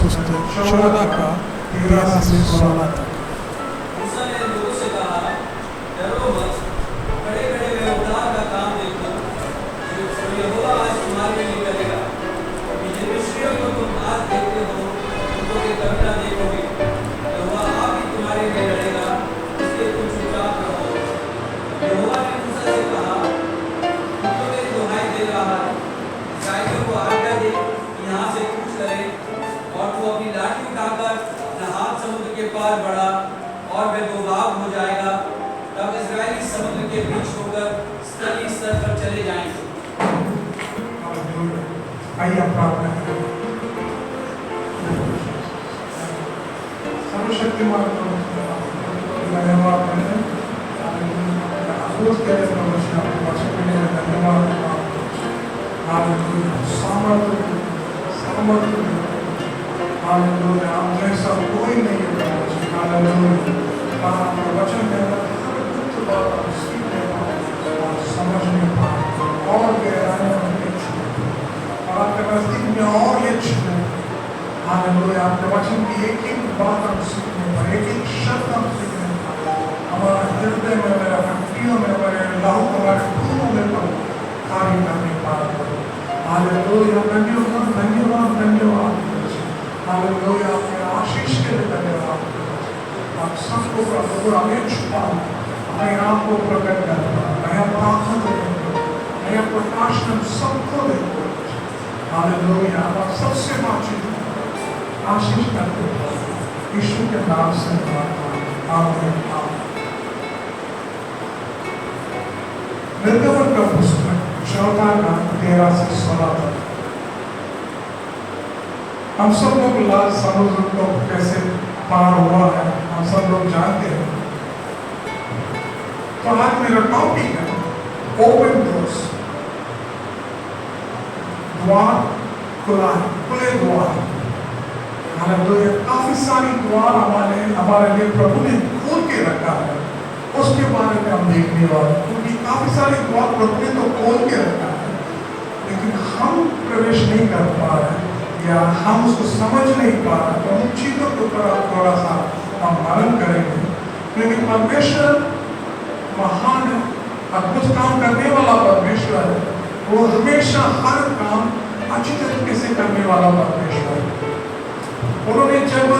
पुस्तक 14 का 13 से 16 तक। मूसा ने लोगों से कहा, डरो मत, खड़े खड़े व्यवहार का काम देखो जो यहोवा आज तुम्हारे लिए करेगा। कि जिन मिस्रियों को तुम आज देखते हो उनको के कभी ना देखोगे। यहोवा आप ही तुम्हारे लिए लड़ेगा, इसलिए तुम चुपचाप रहो। यहोवा ने मूसा से कहा, तू तो मेरी दुहाई दे रहा है, इस्राएलियों को आज्ञा दे कि यहाँ से कूच करें, और तू अपनी लाठी उठाकर नहात समुद्र के पार बढ़ा, और वे दो भाग हो जाएगा। तब इस्राएली समुद्र के बीच होकर स्थलीय स्तर पर चले जाएंगे। आइए हम प्रार्थना करें। सर्वशक्तिमान धन्यवाद करें, अद्भुत के लिए प्रभु आपके वचन के लिए धन्यवाद। हालेलुया, सामर्थ्य हालेलुया, हम जैसा कोई नहीं है। हालेलुया, आपका वचन के अंदर हर कुछ बात हम सीखने पाए और समझने पाए और गहराइयों में छूए और आपके नजदीक में और ये छूए। हालेलुया, आपके वचन की एक एक बात हम सीखने पाए, एक एक शब्द हम सीखने पाए। हमारा हृदय में, मेरे हड्डियों में, मेरे लहू हमारे खूनों में कार्य करने पाए। हालेलुया, धन्यवाद धन्यवाद धन्यवाद। हालेलुया, आपके आशीष के लिए धन्यवाद। आप सबको प्रभु हमें छुपा, अपने आप को प्रकट करना, नया ताकत देना, नया प्रकाश हम सबको देना। हालेलुया, आप सबसे बातचीत आशीष करते हैं यीशु के नाम से। आमीन। निर्गमन का पुस्तक 14 का 13 से 16 तक। हम सब लोग लाल समुद्र को कैसे पार हुआ है हम सब लोग जानते हैं। तो आज मेरा टॉपिक है ओपन डोर्स, द्वार खुले द्वार। हालेलुया, काफी सारी द्वार हमारे लिए प्रभु ने खोल के रखा है, उसके बारे में हम देखने वाले हैं। क्योंकि काफी सारे द्वार प्रभु ने तो खोल के रखा है, लेकिन हम प्रवेश नहीं कर पा रहे या हम उसको समझ नहीं पा रहे। तो उन चीजों के ऊपर थोड़ा सा हम मनन करेंगे। क्योंकि परमेश्वर महान है, अद्भुत काम करने वाला परमेश्वर है। वो हमेशा हर काम अच्छी तरीके से करने वाला परमेश्वर है। उन्होंने जब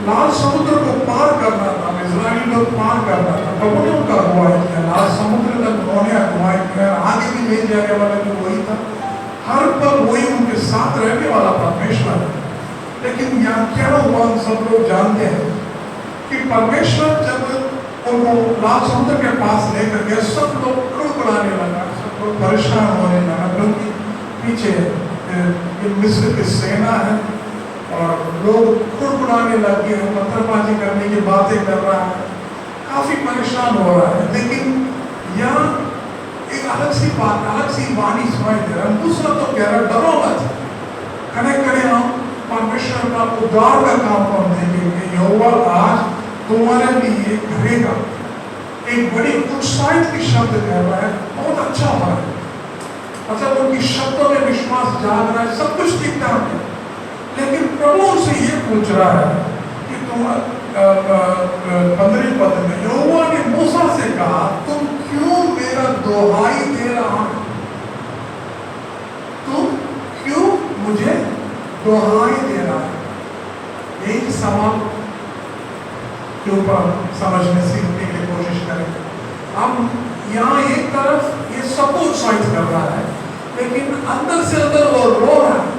लाल समुद्र को पार करना था, इजरायली लोग पार करना था, प्रभु ने उनका अगुवाई किया। लाल समुद्र तक उन्होंने अगुवाई किया, आगे भी ले जाने वाला भी वही था। हर पल वही उनके साथ रहने वाला परमेश्वर है। लेकिन यहाँ क्या हुआ हम सब लोग जानते हैं कि परमेश्वर जब उनको लाल समुद्र के पास लेकर गया, सब लोग कुड़कुड़ाने लगा, सब लोग परेशान होने लगा। क्योंकि पीछे मिस्र की सेना है और लोग कुड़कुड़ाने लग गए, पत्थरबाजी करने की बातें कर रहा है, काफी परेशान हो रहा है। लेकिन यहाँ एक अलग सी बात, अलग सी वाणी सुनाई दे रहा है। दूसरा तो कह रहा है डरो मत, खड़े खड़े हम परमेश्वर का उद्धार का काम को हम देखेंगे। यहोवा आज तुम्हारे लिए करेगा। एक बड़ी उत्साहित की शब्द कह रहा है, बहुत अच्छा हो रहा है। मतलब उनकी शब्दों में विश्वास जाग रहा है, सब कुछ ठीक ठाक है। लेकिन प्रभु उनसे ये पूछ रहा है कि तुम 15 पद में यहोवा ने मूसा से कहा, तुम क्यों मेरा दोहाई दे रहा है? तुम क्यों मुझे दोहाई दे रहा है? एक सवाल के ऊपर समझने सीखने की कोशिश करें। हम यहाँ एक तरफ ये सबको उत्साहित कर रहा है, लेकिन अंदर से अंदर वो रो रहा है।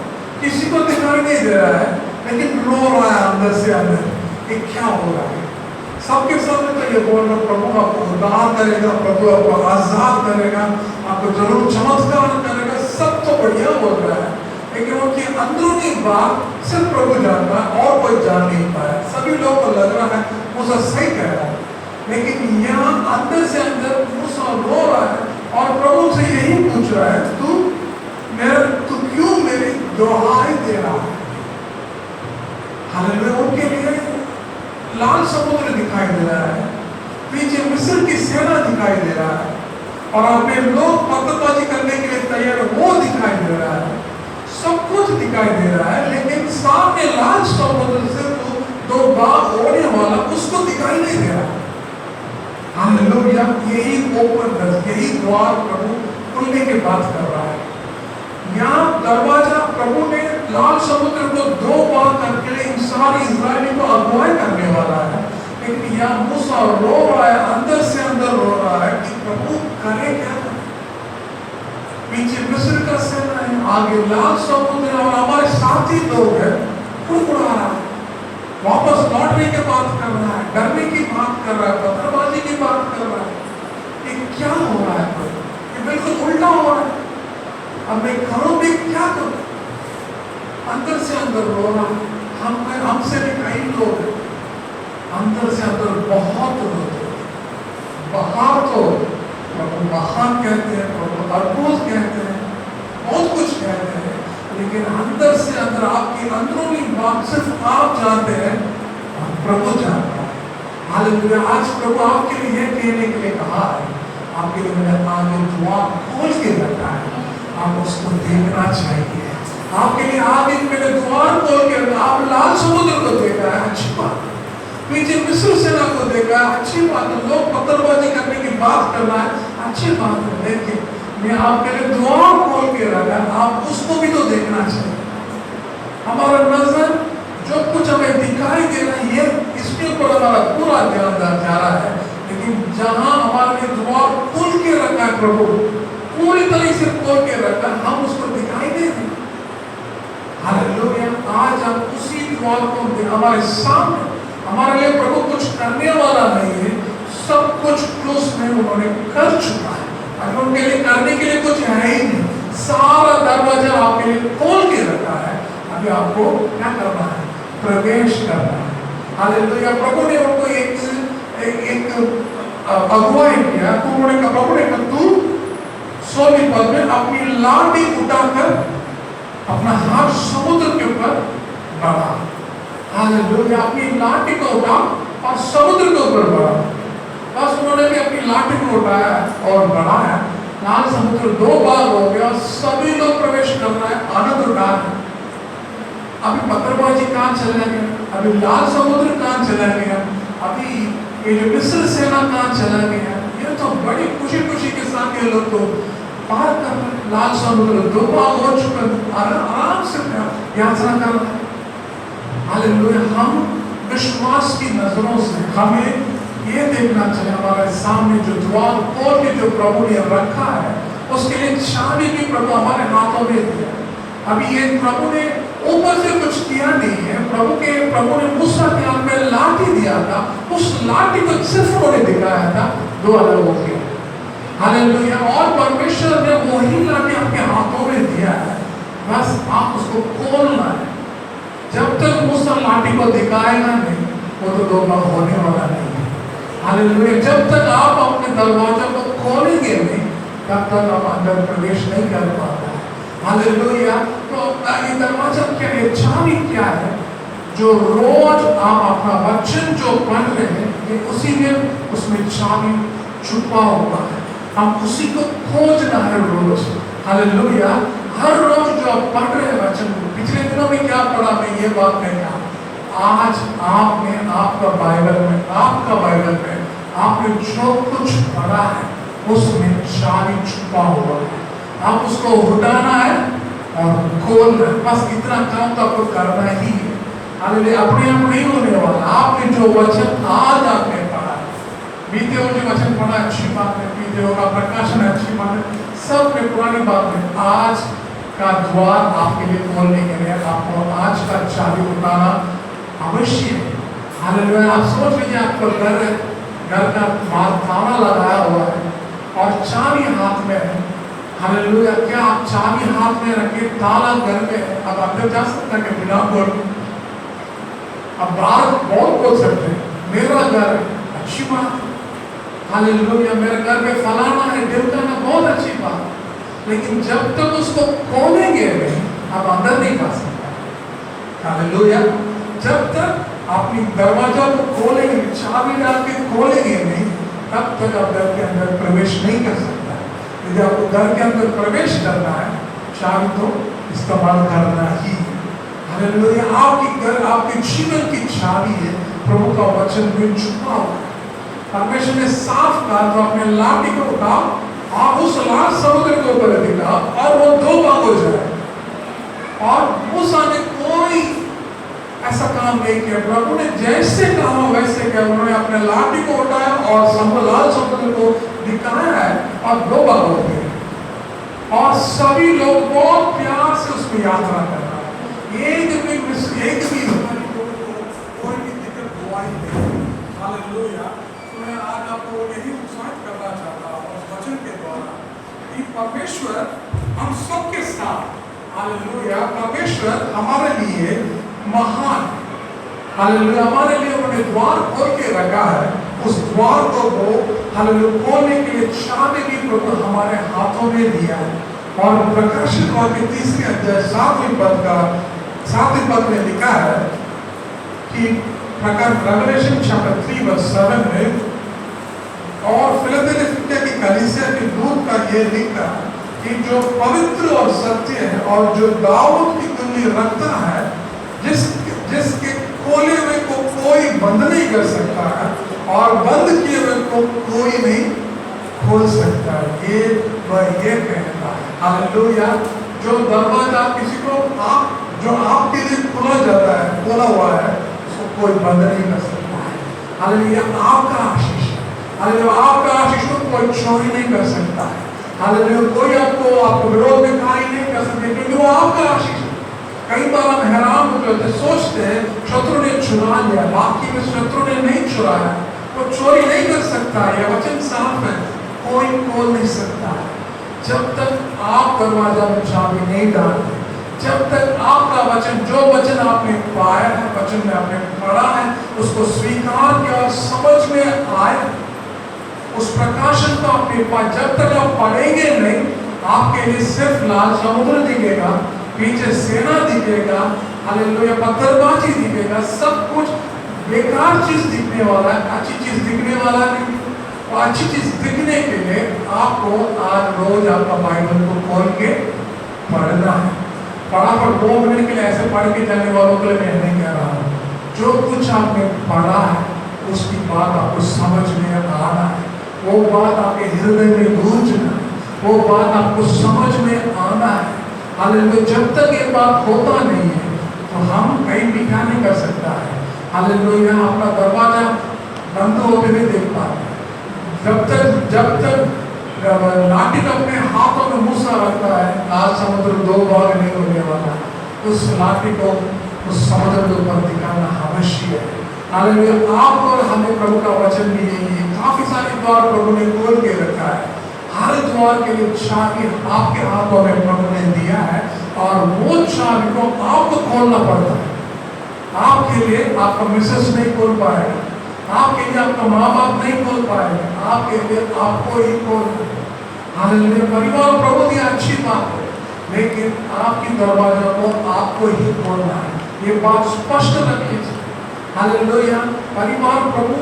किसी को दिखाई नहीं दे रहा है, लेकिन रो रहा है अंदर से अंदर कि क्या हो रहा है। सबके सामने तो ये बोल रहा, प्रभु आपको उद्धार करेगा, प्रभु आपको आजाद करेगा, आपको जरूर चमत्कार करेगा, सब तो बढ़िया बोल रहा है। लेकिन उनकी अंदरूनी बात सिर्फ प्रभु जानता है और कोई जान नहीं पाया। सभी लोगों को लग रहा है मूसा सही कह रहा है, लेकिन यहाँ अंदर से अंदर मूसा रो रहा है और प्रभु से यही पूछ रहा है, तू क्यों मेरी दोहाई दे रहा है? हालेलुया, उनके लिए लाल समुद्र दिखाई दे रहा है, पीछे मिस्र की सेना दिखाई दे रहा है और अपने लोग पत्थरबाजी करने के लिए तैयार, वो दिखाई दे रहा है, सब कुछ दिखाई दे रहा है। लेकिन सामने लाल हालेलुया, यही ओपन डोर, यही द्वार प्रभु खुलने की बात कर रहा है। यहाँ दरवाजा प्रभु ने लाल समुद्र को 2 बार करके इन सारी इस्राएली को अगुवाई करने वाला है, लेकिन यहाँ मूसा रो रहा है, अंदर से अंदर रो रहा है कि प्रभु करे क्या। पीछे मिस्र का सेना है, आगे लाल समुद्र और हमारे साथी लोग हैं, कुड़कुड़ा रहा है, वापस लौटने की बात कर रहा है, डरने की बात कर रहा है, पत्थरबाजी की बात कर रहा है। ये क्या हो रहा है? ये बिल्कुल उल्टा हो रहा है। अब मैं करूं भी क्या करूं? अंदर से अंदर रो रहा है। हमसे भी कई लोग अंदर से अंदर बहुत रोते हैं। बाहर तो प्रभु महान कहते हैं, प्रभु अद्भुत कहते हैं, बहुत कुछ कहते हैं, लेकिन अंदर से अंदर आपकी अंदरूनी बात सिर्फ आप जानते हैं और प्रभु जानता है। हालेलुया। आज प्रभु आपके लिए यह कहने के लिए कहा है, आपके लिए मैंने आगे दुआ खोल के रखा है, आप उसको देखना चाहिए। आपके लिए आगे मैंने द्वार खोल के रखा, आप लाल समुद्र को देखा है, अच्छी बात। पीछे मिस्र सेना को देखा, अच्छी बात है। लोग पत्थरबाजी करने की बात कर रहा है, अच्छी बात है, लेकिन मैं आपके लिए द्वार खोल के रखा, आप उसको भी तो देखना चाहिए। हमारा नजर जो कुछ हमें दिखाई दे रहा है, ये इसके ऊपर हमारा पूरा ध्यान जा रहा है, लेकिन जहां हमारे लिए द्वार खोल के रखा है, प्रभु पूरी तरह से खोल के रखा, हम उसको दिखाई दे रहे हैं। हालेलुया। आज हम उसी द्वार को हमारे सामने, हमारे लिए प्रभु कुछ करने वाला नहीं है, सब कुछ क्रूस में उन्होंने कर चुका है। अगर उनके लिए करने के लिए कुछ है ही नहीं, सारा दरवाजा आपके लिए खोल के रखा है। अभी आपको क्या करना है? प्रवेश करना है। हालेलुया। प्रभु ने उनको एक अगुवाई किया, प्रभु ने तू 16 पद में अपनी लाठी उठाकर अपना हाथ समुद्र के ऊपर बढ़ा। हालेलुया। अपनी लाठी को उठा और समुद्र के ऊपर बढ़ा। बस उन्होंने भी अपनी लाठी को उठाया और बढ़ाया, लाल समुद्र 2 बार हो गया, सभी लोग प्रवेश कर रहे हैं, आनंद उठा रहे हैं। अभी पत्थरबाजी कहाँ चला गया, अभी लाल समुद्र कहाँ चला गया, अभी ये जो मिस्र सेना कहाँ चला गया। ये तो बड़ी खुशी खुशी के साथ ये लोग तो पार कर रहे हैं। लाल समुद्र 2 बार हो चुका, आराम से यात्रा कर रहे हैं। हालेलुया। हम विश्वास की नजरों से हमें ये देखना चाहिए, हमारे सामने जो द्वार खोल के जो प्रभु ने रखा है, उसके लिए चाबी भी प्रभु हमारे हाथों में दिया। अभी ये प्रभु ने ऊपर से कुछ किया नहीं है, प्रभु ने मूसा के हाथ में लाठी दिया था, उस लाठी को सिर्फ उन्होंने दिखाया था, 2 अलग हो गया। हालेलुया। और परमेश्वर ने वही लाठी आपके हाथों में दिया है, बस आप उसको खोलना है। जब तक मूसा लाठी को दिखाएगा नहीं, वो तो 2 बार होने वाला नहीं है। हालेलुया। जब तक आप अपने दरवाजा को खोलेंगे नहीं, तब तक आप अंदर प्रवेश नहीं कर पाते। हालेलुया। तो ये दरवाजा क्या है, चाबी क्या है? जो रोज आप अपना वचन जो पढ़ रहे हैं, ये उसी में उसमें चाबी छुपा हुआ है। हम उसी को खोजना है रोज। हालेलुया। हर रोज जो आप पढ़ रहे हैं वचन, पिछले दिनों में क्या पढ़ा, मैं ये बात नहीं कहा, आज आपने आपका बाइबल में आपने जो कुछ पढ़ा है, उसमें चाबी छुपा हुआ है। आप उसको उठाना है और खोलना है, बस इतना काम तो आपको करना ही है। हालेलुया। अपने आप नहीं होने वाला। आपने जो वचन आज आपने पढ़ा, बीते हुए जो वचन पढ़ा, अच्छी बात है, बीते हुए का प्रकाशन अच्छी बात है, सब में पुरानी बात है। आज का द्वार आपके लिए खोलने के लिए आपको आज का चाबी उठाना अवश्य है। हालेलुया। आप सोच लीजिए, आपको घर का बाहर ताला लगाया हुआ है और चाबी हाथ में है। हालेलुया। क्या आप चाबी हाथ में रखे, ताला घर में है, अब अंदर जा सकता है बिना बोल? अब बाहर बहुत बोल सकते हैं, मेरा घर है, अच्छी बात। हालेलुया। मेरे घर में फलाना है, ढिमकाना, बहुत अच्छी बात। लेकिन जब तक उसको खोलेंगे नहीं, आप अंदर नहीं जा सकते। हालेलुया। जब तक अपनी दरवाजा को खोलेंगे, चाबी डाल के खोलेंगे नहीं, तब तक आप घर के अंदर प्रवेश नहीं कर सकता। यदि आपको घर के अंदर प्रवेश करना है, चाबी तो इस्तेमाल करना ही। हालेलुया। आपकी घर, आपके जीवन की चाबी है, प्रभु का वचन में छुपा हुआ है। परमेश्वर ने साफ कहा तो अपने लाठी को उठा और उस लाल समुद्र के ऊपर दिखा और वो दो भाग हो जाए। और मूसा ने कोई ऐसा काम नहीं किया, प्रभु ने जैसे कहा वैसे किया। उन्होंने अपने लाठी को उठाया और लाल समुद्र को दिखाया है और दो भाग हो गए। और सभी लोग बहुत प्यार से उसको यात्रा कर रहा है। एक भी कोई भी दिक्कत दुआई नहीं। हालेलुया। तो मैं आज आपको यही उत्साहित करना चाहता हूँ उस वचन के द्वारा कि परमेश्वर हम सबके साथ, हालेलुया, परमेश्वर हमारे लिए महान, हालेलुया, हमारे लिए उन्होंने द्वार खोल के रखा है। उस द्वार को हालेलुया खोलने के लिए चाबी भी प्रभु हमारे हाथों में दिया है। और प्रकाशित वाक्य 3 अध्याय 7वें पद में लिखा है कि रेवलेशन चैप्टर 3 वर्स 7 में, और फिलदेल्फिया की कलीसिया के दूत का ये लिखा कि जो पवित्र और सत्य है और जो दाऊद की कुंडली रखता है, जिसके खोले हुए को कोई बंद नहीं कर सकता है और बंद किए हुए को कोई नहीं खोल सकता है। ये कहता है, हालेलुया, जो दरवाजा किसी को जो आपके लिए खोला जाता है, खोला हुआ है, उसको कोई बंद नहीं कर सकता है। हालेलुया, आपका आशीष है। हालेलुया, आपका आशीष को कोई चोरी नहीं कर सकता है। हालेलुया, कोई आपको विरोध में कार्य नहीं कर सकते, क्योंकि वो आपका आशीष है। कई बार हम हैरान हो जाते, सोचते हैं शत्रु ने चुरा लिया, बाकी में शत्रु ने नहीं चुराया, वो चोरी नहीं कर सकता। यह वचन साफ है, कोई खोल नहीं सकता है। जब तक आप दरवाजा में चाबी नहीं डालते, जब तक आपका वचन, जो वचन आपने पाया है, वचन में आपने पढ़ा है, उसको स्वीकार किया और समझ में आए, उस प्रकाशन को आपने पाया, जब तक आप पढ़ेंगे नहीं, आपके लिए सिर्फ लाल समुद्र दिखेगा, पीछे सेना दिखेगा, हालेलुया, पत्थरबाजी दिखेगा, सब कुछ बेकार चीज दिखने वाला है, अच्छी चीज दिखने वाला नहीं। और अच्छी चीज दिखने के लिए आपको आज रोज आपका बाइबल को खोल के पढ़ना है। फटाफट 2 मिनट के लिए ऐसे पढ़ के जाने वालों के लिए मैं नहीं कह रहा हूँ। जो कुछ आपने पढ़ा है उसकी बात आपको समझ में आना है, वो बात आपके हृदय में गूंजना है, वो बात आपको समझ में आना है। हालेलुया, जब तक ये बात होता नहीं है तो हम कहीं भी क्या नहीं कर सकता है। हालेलुया, अपना दरवाजा बंद होते हुए देख पाते हैं। जब तक नाटिक अपने हाथों में मूसा रखता है, लाल समुद्र 2 भाग नहीं होने वाला। उस लाठी को उस समुद्र के ऊपर दिखाना अवश्य है। हालेलुया, आप और हमें प्रभु का वचन भी यही है। काफी सारे द्वार प्रभु ने खोल के रखा है। हर द्वार के लिए चाबी आपके हाथों में प्रभु ने दिया है और वो चाबी को आपको खोलना पड़ता है। आपके लिए आपका मिसेस नहीं खोल पाएगा, आपके लिए आपका माँ बाप नहीं खोल पाएगा, आपके लिए आपको ही खोलना है। हालेलुया, परिवार प्रभु की अच्छी बात है, लेकिन आपकी दरवाजा को आपको ही खोलना है। ये बात स्पष्ट रखिए। हालेलुया, परिवार प्रभु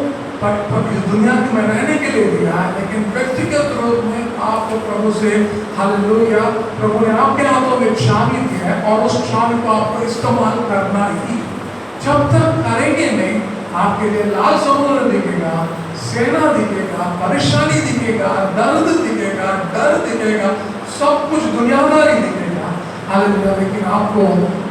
इस दुनिया में रहने के लिए दिया है, लेकिन व्यक्तिगत रूप में आपको प्रभु से, हालेलुया, प्रभु ने आपके हाथों में चाबी दी है और उस चाबी को आपको इस्तेमाल करना ही। जब तक करेंगे नहीं, आपके लिए लाल समुद्र दिखेगा, सेना दिखेगा, परेशानी दिखेगा, दर्द दिखेगा, डर दिखेगा, सब कुछ दुनियादारी दिखेगा। हालेलुया, लेकिन आपको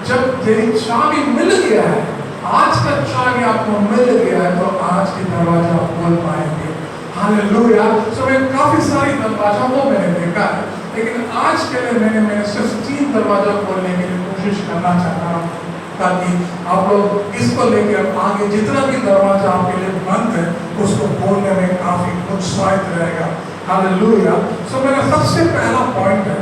जब तेरी चाबी मिल गया है, आज का चाबी आपको मिल गया है, तो आज की दरवाजा आप खोल पाएंगे। हालेलुया, मैं काफी सारी दरवाजा वो मैंने देखा है, लेकिन आज के लिए मैंने सिर्फ 3 दरवाजा खोलने के लिए कोशिश करना चाहता हूँ, ताकि आप लोग इसको लेकर आगे जितना भी दरवाजा आपके लिए बंद है उसको खोलने में काफी उत्साहित रहेगा। हालेलुया, मेरा सबसे पहला पॉइंट है,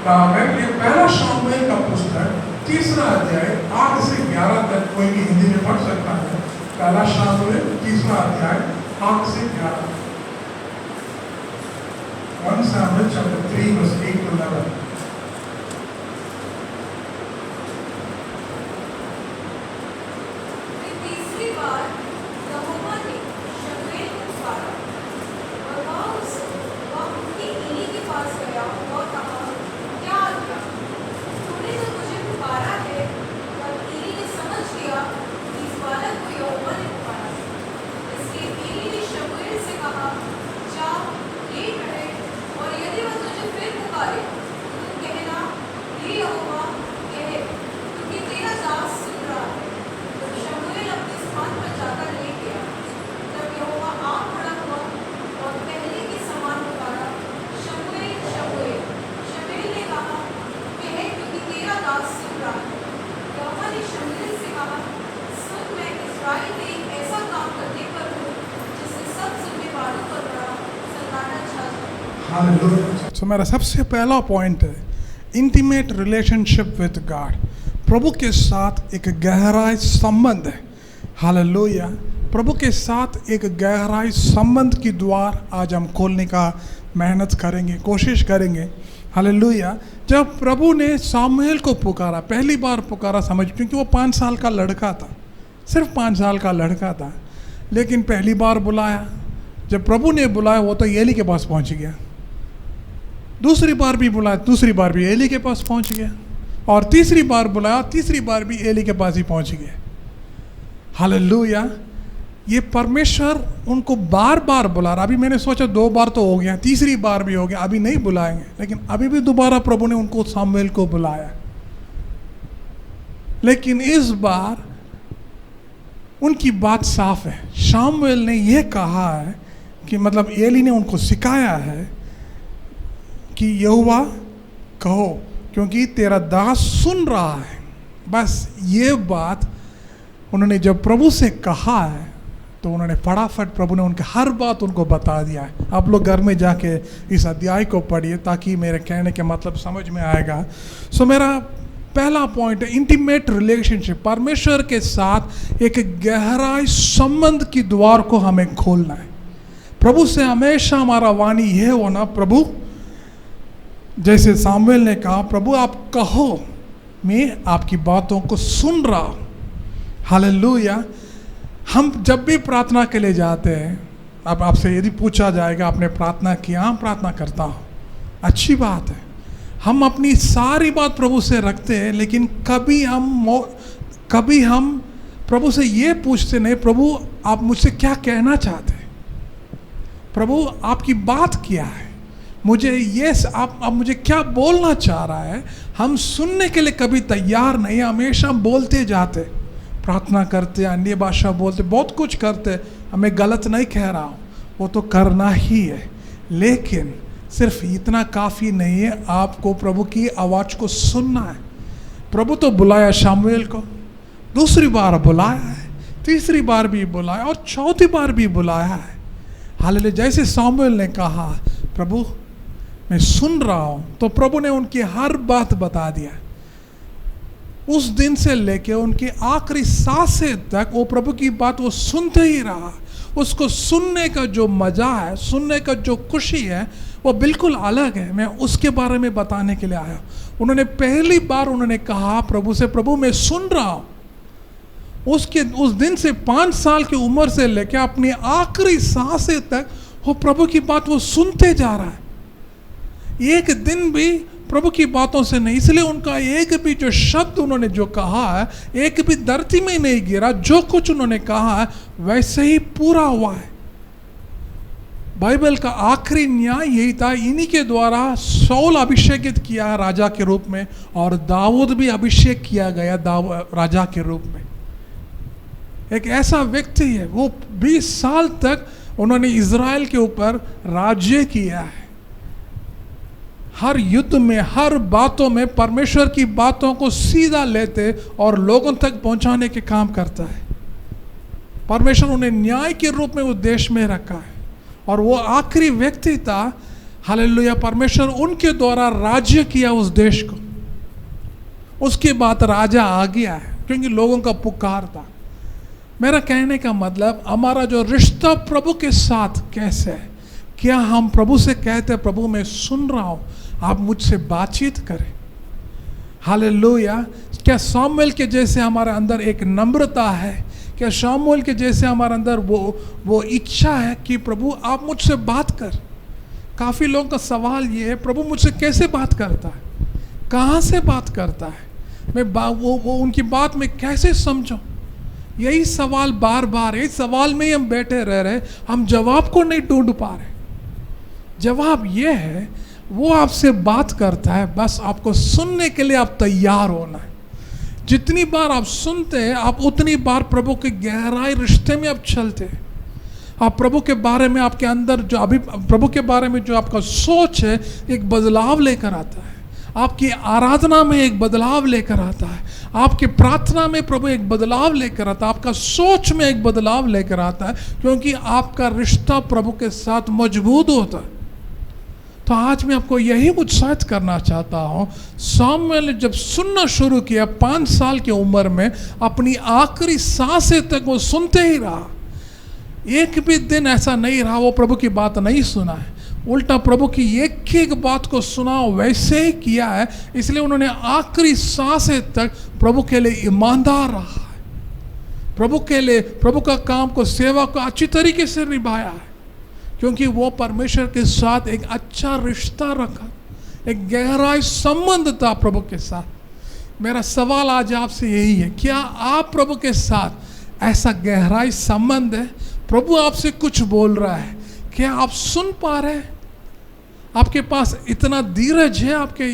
मैं पहला शमूएल का पुस्तक 3 अध्याय 8 से 11 तक कोई भी हिंदी में पढ़ सकता है। पहला शमूएल 3 अध्याय 8 से 11। 1 Samuel chapter 3 verse 8 to 11। तीसरी बार यहोवा ने शमूएल को पुकारा और वह उनकी एली के पास गया और कहा, क्या आज्ञा? तूने जो मुझे पुकारा है। तब एली ने समझ लिया कि इस बालक को यहोवा ने पुकारा है। इसलिए एली ने शमूएल तो मेरा सबसे पहला पॉइंट है इंटीमेट रिलेशनशिप विद गॉड। प्रभु के साथ एक गहराई संबंध है। हालेलुया। प्रभु के साथ एक गहराई संबंध की द्वार आज हम खोलने का मेहनत करेंगे, कोशिश करेंगे। हालेलुया। जब प्रभु ने सामुएल को पुकारा, पहली बार पुकारा, समझ, क्योंकि वो 5 साल का लड़का था, सिर्फ 5 साल का लड़का था, लेकिन पहली बार बुलाया। जब प्रभु ने बुलाया वो तो एली के पास पहुंच गया। दूसरी बार भी बुलाया, दूसरी बार भी एली के पास पहुंच गया, और तीसरी बार बुलाया, तीसरी बार भी एली के पास ही पहुंच गया। हालेलुया। ये परमेश्वर उनको बार बार बुला रहा। अभी मैंने सोचा 2 बार तो हो गया, तीसरी बार भी हो गया, अभी नहीं बुलाएंगे, लेकिन अभी भी दोबारा प्रभु ने उनको सामुएल को बुलाया। लेकिन इस बार उनकी बात साफ है। सामुएल ने यह कहा है कि मतलब एली ने उनको सिखाया है कि यहोवा कहो, क्योंकि तेरा दास सुन रहा है। बस ये बात उन्होंने जब प्रभु से कहा है तो उन्होंने फटाफट, प्रभु ने उनके हर बात उनको बता दिया है। आप लोग घर में जाके इस अध्याय को पढ़िए ताकि मेरे कहने के मतलब समझ में आएगा। सो मेरा पहला पॉइंट है इंटीमेट रिलेशनशिप। परमेश्वर के साथ एक गहराई संबंध की द्वार को हमें खोलना है। प्रभु से हमेशा हमारा वाणी यह होना, प्रभु, जैसे सामुएल ने कहा, प्रभु आप कहो, मैं आपकी बातों को सुन रहा हूं। हालेलुया। हम जब भी प्रार्थना के लिए जाते हैं, अब आपसे यदि पूछा जाएगा आपने प्रार्थना किया, हाँ प्रार्थना करता हूँ, अच्छी बात है। हम अपनी सारी बात प्रभु से रखते हैं, लेकिन कभी हम प्रभु से ये पूछते नहीं, प्रभु आप मुझसे क्या कहना चाहते हैं, प्रभु आपकी बात क्या है, मुझे ये आप मुझे क्या बोलना चाह रहा है। हम सुनने के लिए कभी तैयार नहीं, हमेशा बोलते जाते, प्रार्थना करते, अन्य भाषा बोलते, बहुत कुछ करते। हमें गलत नहीं कह रहा हूँ, वो तो करना ही है, लेकिन सिर्फ इतना काफ़ी नहीं है। आपको प्रभु की आवाज़ को सुनना है। प्रभु तो बुलाया सामुएल को, दूसरी बार बुलाया है, तीसरी बार भी बुलाया और चौथी बार भी बुलाया है। हालेलुया। जैसे सामुएल ने कहा, प्रभु मैं सुन रहा हूँ, तो प्रभु ने उनकी हर बात बता दिया। उस दिन से लेके उनकी आखिरी सांसें तक वो प्रभु की बात वो सुनते ही रहा। उसको सुनने का जो मज़ा है, सुनने का जो खुशी है, वो बिल्कुल अलग है। मैं उसके बारे में बताने के लिए आया। उन्होंने पहली बार उन्होंने कहा प्रभु से, प्रभु मैं सुन रहा हूँ। उस दिन से 5 साल की उम्र से लेकर अपनी आखिरी सांसें तक वो प्रभु की बात वो सुनते जा रहा है। एक दिन भी प्रभु की बातों से नहीं, इसलिए उनका एक भी जो शब्द उन्होंने जो कहा है, एक भी धरती में नहीं गिरा। जो कुछ उन्होंने कहा है वैसे ही पूरा हुआ है। बाइबल का आखिरी न्याय यही था। इन्हीं के द्वारा शाऊल अभिषेकित किया राजा के रूप में, और दाऊद भी अभिषेक किया गया राजा के रूप में। एक ऐसा व्यक्ति है, वो 20 साल तक उन्होंने इज़राइल के ऊपर राज्य किया है। हर युद्ध में, हर बातों में परमेश्वर की बातों को सीधा लेते और लोगों तक पहुंचाने के काम करता है। परमेश्वर उन्हें न्याय के रूप में उस देश में रखा है, और वो आखिरी व्यक्ति था। हालेलुया। परमेश्वर उनके द्वारा राज्य किया उस देश को। उसके बाद राजा आ गया है, क्योंकि लोगों का पुकार था। मेरा कहने का मतलब, हमारा जो रिश्ता प्रभु के साथ कैसे है? क्या हम प्रभु से कहते हैं, प्रभु मैं सुन रहा हूँ, आप मुझसे बातचीत करें। हालेलुया। क्या सामुएल के जैसे हमारे अंदर एक नम्रता है? क्या सामुएल के जैसे हमारे अंदर वो इच्छा है कि प्रभु आप मुझसे बात कर? काफ़ी लोगों का सवाल ये है, प्रभु मुझसे कैसे बात करता है, कहाँ से बात करता है, मैं वो उनकी बात में कैसे समझूं? यही सवाल बार बार, यही सवाल में ही हम बैठे रह रहे, हम जवाब को नहीं ढूंढ पा रहे। जवाब ये है, वो आपसे बात करता है, बस आपको सुनने के लिए आप तैयार होना है। जितनी बार आप सुनते हैं, आप उतनी बार प्रभु के गहराई रिश्ते में आप चलते हैं। आप प्रभु के बारे में, आपके अंदर जो अभी प्रभु के बारे में जो आपका सोच है, एक बदलाव लेकर आता है। आपकी आराधना में एक बदलाव लेकर आता है। आपके प्रार्थना में प्रभु एक बदलाव लेकर आता है। आपका सोच में एक बदलाव लेकर आता है, क्योंकि आपका रिश्ता प्रभु के साथ मजबूत होता है। तो आज मैं आपको यही उत्साहित करना चाहता हूँ। सामुएल ने जब सुनना शुरू किया 5 साल की उम्र में, अपनी आखिरी सांसें तक वो सुनते ही रहा। एक भी दिन ऐसा नहीं रहा वो प्रभु की बात नहीं सुना है, उल्टा प्रभु की एक एक बात को सुना, वैसे ही किया है। इसलिए उन्होंने आखिरी सांसें तक प्रभु के लिए ईमानदार रहा है, प्रभु के लिए प्रभु का काम को, सेवा को अच्छी तरीके से निभाया है, क्योंकि वो परमेश्वर के साथ एक अच्छा रिश्ता रखा, एक गहराई संबंध था प्रभु के साथ। मेरा सवाल आज आपसे यही है, क्या आप प्रभु के साथ ऐसा गहराई संबंध है? प्रभु आपसे कुछ बोल रहा है, क्या आप सुन पा रहे हैं? आपके पास इतना धीरज है, आपके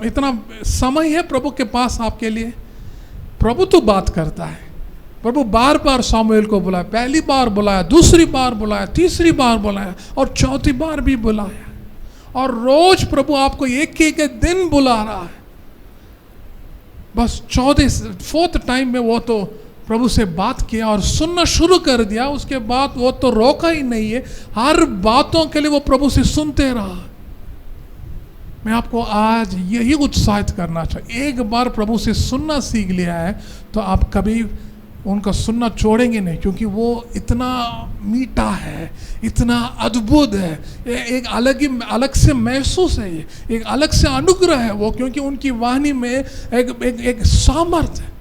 इतना समय है प्रभु के पास आपके लिए? प्रभु तो बात करता है, प्रभु बार बार सामुएल को बुलाया, पहली बार बुलाया, दूसरी बार बुलाया, तीसरी बार बुलाया और चौथी बार भी बुलाया, और रोज प्रभु आपको एक एक दिन बुला रहा है। बस 4th टाइम में वो तो प्रभु से बात किया और सुनना शुरू कर दिया, उसके बाद वो तो रोका ही नहीं है, हर बातों के लिए वो प्रभु से सुनते रहा। मैं आपको आज यही उत्साहित करना चाहिए, एक बार प्रभु से सुनना सीख लिया है तो आप कभी उनका सुनना छोड़ेंगे नहीं, क्योंकि वो इतना मीठा है, इतना अद्भुत है, एक अलग से महसूस है, एक अलग से अनुग्रह है वो, क्योंकि उनकी वाणी में एक सामर्थ्य है।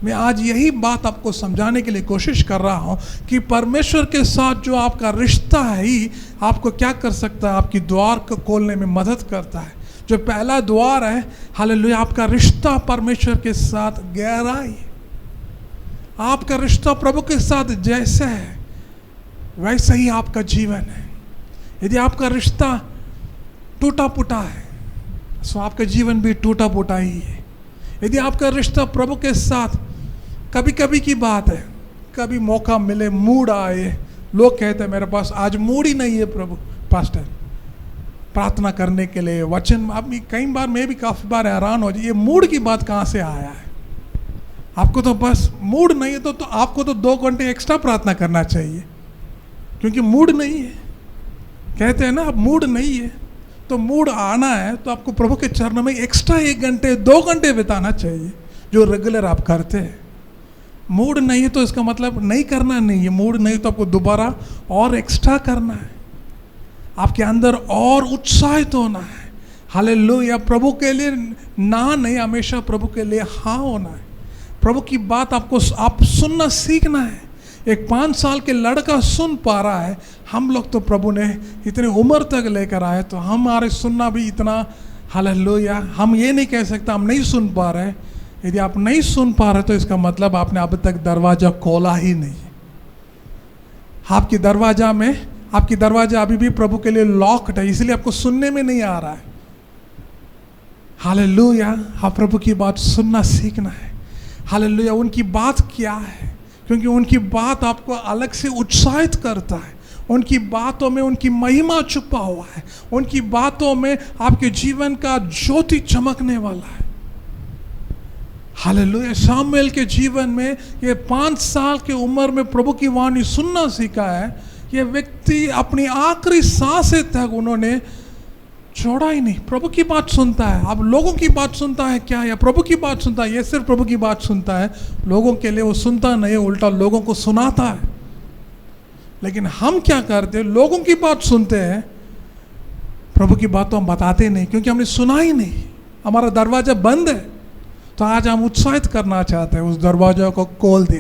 मैं आज यही बात आपको समझाने के लिए कोशिश कर रहा हूँ कि परमेश्वर के साथ जो आपका रिश्ता है ही आपको क्या कर सकता है, आपकी द्वार को खोलने में मदद करता है। जो पहला द्वार है, हालेलुया, आपका रिश्ता परमेश्वर के साथ गहराई है। आपका रिश्ता प्रभु के साथ जैसा है वैसा ही आपका जीवन है। यदि आपका रिश्ता टूटा फूटा है तो आपका जीवन भी टूटा फूटा ही है। यदि आपका रिश्ता प्रभु के साथ, कभी कभी की बात है, कभी मौका मिले, मूड आए, लोग कहते हैं मेरे पास आज मूड ही नहीं है प्रभु पास्टर प्रार्थना करने के लिए, वचन। अब कई बार मैं भी काफ़ी बार हैरान हो जाए, ये मूड की बात कहाँ से आया है? आपको तो बस मूड नहीं है तो आपको तो 2 घंटे एक्स्ट्रा प्रार्थना करना चाहिए, क्योंकि मूड नहीं है। कहते हैं ना, अब मूड नहीं है तो मूड आना है तो आपको प्रभु के चरणों में एक्स्ट्रा 1 घंटे 2 घंटे बिताना चाहिए, जो रेगुलर आप करते हैं। मूड नहीं है तो इसका मतलब नहीं करना नहीं है, मूड नहीं तो आपको दोबारा और एक्स्ट्रा करना है, आपके अंदर और उत्साहित होना है। हालेलुया, प्रभु के लिए ना नहीं, हमेशा प्रभु के लिए हाँ होना है। प्रभु की बात आप सुनना सीखना है। एक 5 साल के लड़का सुन पा रहा है, हम लोग तो प्रभु ने इतनी उम्र तक लेकर आए तो हमारे सुनना भी इतना, हालेलुया, हम ये नहीं कह सकते हम नहीं सुन पा रहे। यदि आप नहीं सुन पा रहे तो इसका मतलब आपने अब तक दरवाज़ा खोला ही नहीं। आपकी दरवाज़ा अभी भी प्रभु के लिए लॉक्ड है, इसलिए आपको सुनने में नहीं आ रहा है। हालेलुया, आप प्रभु की बात सुनना सीखना है। हालेलुया, उनकी बात क्या है? क्योंकि उनकी बात आपको अलग से उत्साहित करता है। उनकी बातों में उनकी महिमा छुपा हुआ है, उनकी बातों में आपके जीवन का ज्योति चमकने वाला है। हालेलुया, सामुएल के जीवन में ये 5 साल की उम्र में प्रभु की वाणी सुनना सीखा है। ये व्यक्ति अपनी आखिरी सांसें तक उन्होंने छोड़ा ही नहीं, प्रभु की बात सुनता है। अब लोगों की बात सुनता है क्या, या प्रभु की बात सुनता है? ये सिर्फ प्रभु की बात सुनता है, लोगों के लिए वो सुनता नहीं, उल्टा लोगों को सुनाता है। लेकिन हम क्या करते हैं, लोगों की बात सुनते हैं, प्रभु की बात तो हम बताते नहीं, क्योंकि हमने सुना ही नहीं, हमारा दरवाज़ा बंद है। तो आज हम उत्साहित करना चाहते हैं, उस दरवाज़ा को खोल दे,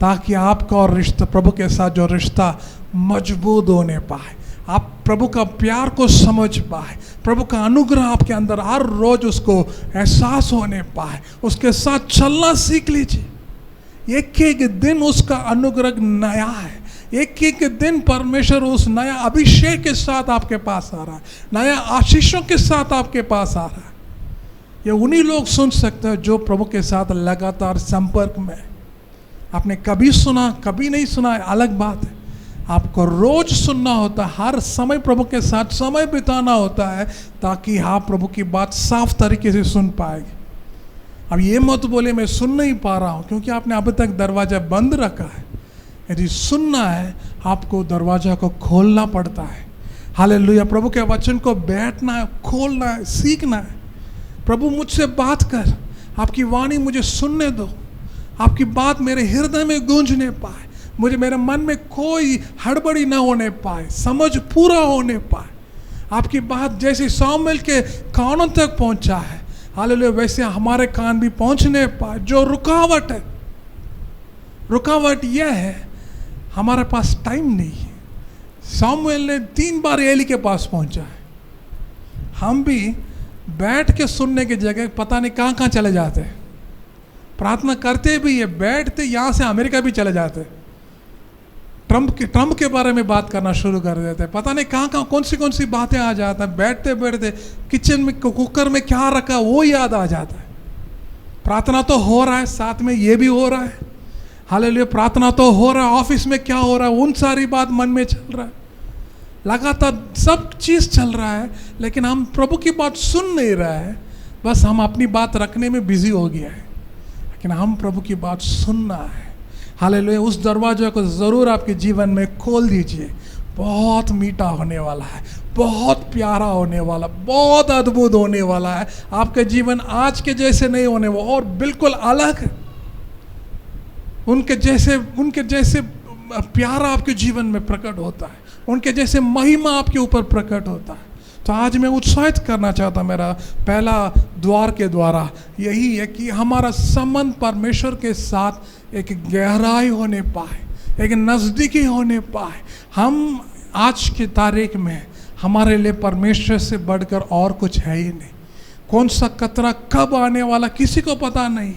ताकि आपका और रिश्ता प्रभु के साथ जो रिश्ता मजबूत होने पाए, आप प्रभु का प्यार को समझ पाए, प्रभु का अनुग्रह आपके अंदर हर रोज उसको एहसास होने पाए, उसके साथ चलना सीख लीजिए। एक एक दिन उसका अनुग्रह नया है, एक एक दिन परमेश्वर उस नया अभिषेक के साथ आपके पास आ रहा है, नया आशीषों के साथ आपके पास आ रहा है। ये उन्हीं लोग सुन सकते हैं जो प्रभु के साथ लगातार संपर्क में। आपने कभी सुना कभी नहीं सुना अलग बात है, आपको रोज सुनना होता है, हर समय प्रभु के साथ समय बिताना होता है, ताकि आप प्रभु की बात साफ तरीके से सुन पाएंगे। अब ये मत बोले मैं सुन नहीं पा रहा हूँ, क्योंकि आपने अब तक दरवाज़ा बंद रखा है। यदि सुनना है आपको दरवाज़ा को खोलना पड़ता है। हालेलुया। प्रभु के वचन को बैठना है, खोलना है, सीखना है। प्रभु मुझसे बात कर, आपकी वाणी मुझे सुनने दो, आपकी बात मेरे हृदय में गूंजने पाए, मुझे मेरे मन में कोई हड़बड़ी ना होने पाए, समझ पूरा होने पाए। आपकी बात जैसे सामुएल के कानों तक पहुंचा है, हालेलुया, वैसे हमारे कान भी पहुंचने पाए। जो रुकावट है, रुकावट यह है हमारे पास टाइम नहीं है। सामुएल ने 3 बार एली के पास पहुंचा है, हम भी बैठ के सुनने की जगह पता नहीं कहाँ कहाँ चले जाते हैं। प्रार्थना करते भी है, बैठते यहाँ से अमेरिका भी चले जाते हैं, ट्रम्प के बारे में बात करना शुरू कर देते हैं, पता नहीं कहाँ कहाँ कौन सी बातें आ जाता है। बैठते बैठते किचन में कुकर में क्या रखा वो याद आ जाता है। प्रार्थना तो हो रहा है, साथ में ये भी हो रहा है, हालेलुया। प्रार्थना तो हो रहा है, ऑफिस में क्या हो रहा है उन सारी बात मन में चल रहा है, लगातार सब चीज़ चल रहा है, लेकिन हम प्रभु की बात सुन नहीं रहे हैं। बस हम अपनी बात रखने में बिजी हो गया है, लेकिन हम प्रभु की बात सुनना है। हालेलुया। उस दरवाजे को ज़रूर आपके जीवन में खोल दीजिए। बहुत मीठा होने वाला है, बहुत प्यारा होने वाला, बहुत अद्भुत होने वाला है। आपका जीवन आज के जैसे नहीं होने वाला, और बिल्कुल अलग है। उनके जैसे प्यारा आपके जीवन में प्रकट होता है, उनके जैसे महिमा आपके ऊपर प्रकट होता है। तो आज मैं उत्साहित करना चाहता, मेरा पहला द्वार के द्वारा यही है कि हमारा संबंध परमेश्वर के साथ एक गहराई होने पाए, एक नज़दीकी होने पाए। हम आज की तारीख में हमारे लिए परमेश्वर से बढ़कर और कुछ है ही नहीं। कौन सा कतरा कब आने वाला किसी को पता नहीं।